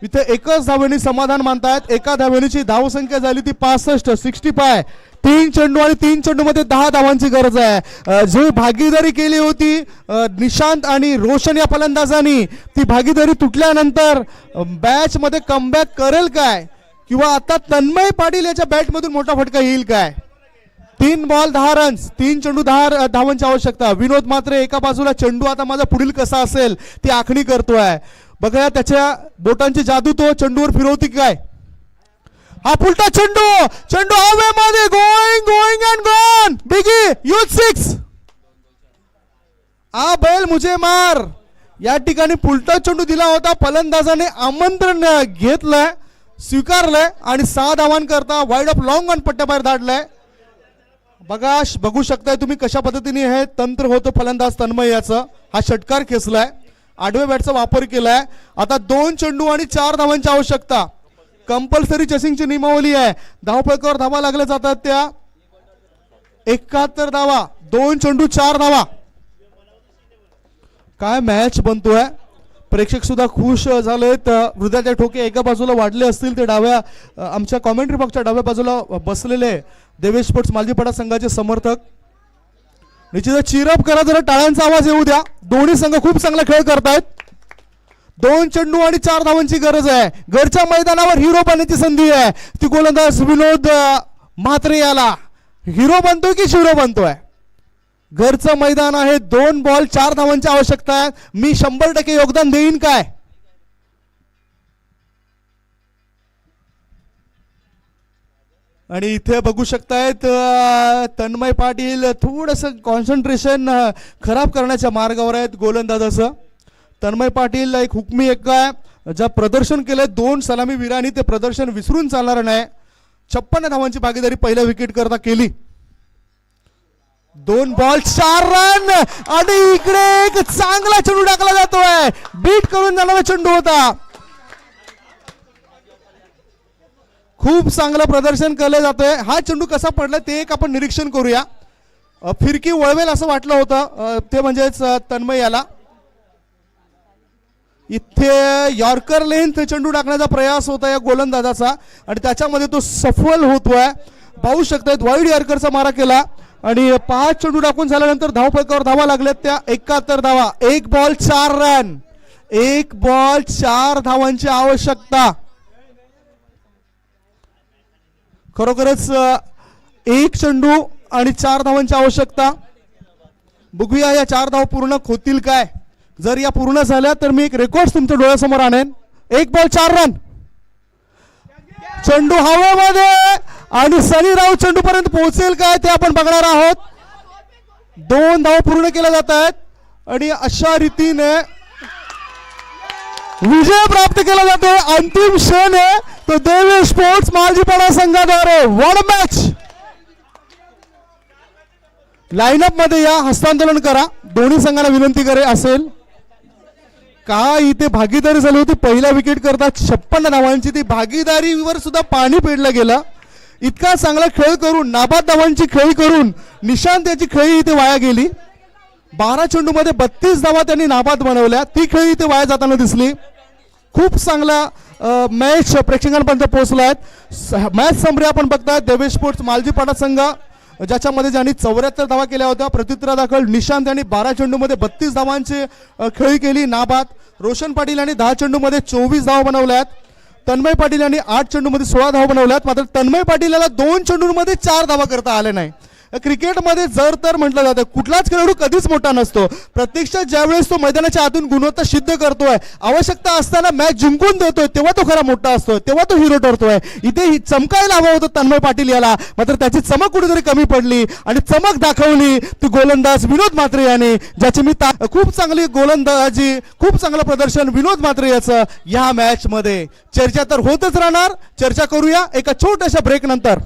इथे एकच धावेने समाधान मानतायत. एका धावेनीची धावसंख्या झाली ती 65. 3 चेंडू आणि 3 चेंडू मध्ये 10 धावांची गरज आहे. जी भागीदारी केली होती निशांत आणि रोशन या फलंदाजांनी, ती भागीदारी तुटल्यानंतर मॅच मध्ये कमबॅक करेल काय, किंवा आता तन्मय पाटील याच्या बॅटमधून मोठा फटका येईल काय. 3 बॉल 10 रन्स. 3 चेंडू 10 धावांची आवश्यकता. विनोद मात्र एका बाजूला चेंडू आता माझा पुढील कसा असेल ती आखणी करतोय. बघा त्याच्या बोटांची जादू तो चेंडूवर फिरवती काय. हा फुलटा चेंडू. चेंडू हवेमध्ये गोइंग अँड गॉन. बिगी यूथ 6. आ बैल मुझे मार. या ठिकाणी फुलटा चेंडू दिला होता. फलंदाजाने आमंत्रण घेतलंय, स्वीकारलंय आणि 6 धावांकरता वाईड ऑफ लॉंग ऑन पट्ट्याबाहेर धाडलाय. बघा बघू शकताय तुम्ही कशा पद्धतीने हे तंत्र होतं फलंदाज तन्मय याचं. हा षटकार खेचलाय, आडव्या बॅटचा वापर केलाय. आता 2 चेंडू आणि 4 धावांची आवश्यकता. कंपल्सरी चेसिंगची नियमावली आहे. धावफलकावर धावा लागल्या जातात त्या 71 धावा. 2 चेंडू 4 धावा. काय मॅच बनतोय. प्रेक्षक सुद्धा खुश झालेत. हृदयाचे ठोके एका बाजूला वाढले असतील ते डाव्या आमच्या कॉमेंट्री बॉक्सच्या डाव्या बाजूला बसलेले देवेश स्पोर्ट्स मालजीपाडा संघाचे समर्थक. निश्चितच चिरअप करा, जरा टाळ्यांचा आवाज येऊ द्या. दोन्ही संघ खूप चांगला खेळ करतायत. 2 चेंडू आणि 4 धावांची गरज आहे. घरच्या मैदानावर हिरो बनण्याची संधी आहे. ती गोलंदाज विनोद म्हात्रे याला हिरो बनतोय की शिरो बनतोय. घरचं मैदान आहे. 2 बॉल 4 धावांची आवश्यकता आहे. मी 100% योगदान देईन काय. आणि इथे बघू शकतायत तन्मय पाटील थोडंसं कॉन्सन्ट्रेशन खराब करण्याच्या मार्गावर आहेत गोलंदाजाचं. तन्मय पाटील एक हुकमी एक ज्या प्रदर्शन केलंय 2 सलामी वीरांनी ते प्रदर्शन विसरून चालणार नाही. 56 धावांची भागीदारी पहिल्या विकेट करता केली. 2 बॉल 4 रन आणि इकडे एक चांगला चेंडू टाकला जातोय. बीट करून जाणारा चेंडू होता. खूप चांगलं प्रदर्शन केलं जातंय. हा चेंडू कसा पडला ते एक आपण निरीक्षण करूया. फिरकी वळवेल असं वाटलं होतं ते म्हणजेच तन्मय याला. इथे यॉर्कर लेंथ चेंडू टाकण्याचा प्रयास होता या गोलंदाजाचा आणि त्याच्यामध्ये तो सफल होतोय. पाहू शकतायत वाईड यॉर्करचा मारा केला आणि 5 चेंडू टाकून झाल्यानंतर धावफलकावर धावा लागल्यात त्या 71 धावा. 1 बॉल 4 रन. 1 बॉल 4 धावांची आवश्यकता. खरोखरच 1 चेंडू आणि 4 धावांची आवश्यकता. बघूया या 4 धावा पूर्ण होतील काय. जर या पूर्ण झाल्या तर मी एक रेकॉर्ड तुमच्या डोळ्यासमोर आणेन. 1 बॉल 4 रन. चेंडू हवेमध्ये आणि सनी राव चेंडू पर्यंत पोहोचेल काय ते आपण बघणार आहोत. 2 धावा पूर्ण केल्या जात आहेत आणि अशा रीतीने विजय प्राप्त केला जातो. अंतिम क्षण आहे तो देवेश स्पोर्ट्स मालजीपाडा संघाद्वारे. What a match. लाईनअप मध्ये या, हस्तांदोलन करा. दोन्ही संघांना विनंती करे असेल. का इथे भागीदारी झाली होती पहिल्या विकेट करता 56 धावांची. ती भागीदारीवर सुद्धा पाणी पेडलं गेलं. इतका चांगला खेळ करून नाबाद धावांची खेळी करून निशांत याची खेळी इथे वाया गेली. 12 चेंडू मध्ये 32 धावा त्यांनी नाबाद बनवल्या. ती खेळी इथे वाया जाताना दिसली. खूप चांगला मॅच प्रेक्षकांपर्यंत पोहोचलाय. मॅच समरी आपण बघताय देवेश स्पोर्ट्स मालजीपाडा संघ ज्याच्यामध्ये ज्यांनी 74 धावा केल्या होत्या. प्रत्युत्तरादाखल निशांत यांनी 12 चेंडूमध्ये 32 धावांची खेळी केली नाबाद. रोशन पाटील यांनी 10 चेंडूमध्ये 24 धावा बनवल्यात. तन्मय पाटील यांनी 8 चेंडूमध्ये 16 धावा बनवल्यात. मात्र तन्मय पाटील याला 2 चेंडूंमध्ये 4 धावा करता आले नाही. क्रिकेटमध्ये जर तर म्हटलं जातं कुठलाच खेळाडू कधीच मोठा नसतो. प्रत्यक्षात ज्यावेळेस तो मैदानाच्या आतून गुणवत्ता सिद्ध करतोय, आवश्यकता असताना मॅच जिंकून देतोय, तेव्हा तो खरा मोठा असतोय, तेव्हा तो हिरो ठरतोय. इथे चमकायला हवं होतं तन्मय पाटील याला, मात्र त्याची चमक कुठेतरी कमी पडली आणि चमक दाखवली ती गोलंदाज विनोद म्हात्रे याने. ज्याची मी खूप चांगली गोलंदाजी, खूप चांगलं प्रदर्शन विनोद म्हात्रे याचं या मॅच मध्ये. चर्चा तर होतच राहणार. चर्चा करूया एका छोट्याशा ब्रेक नंतर.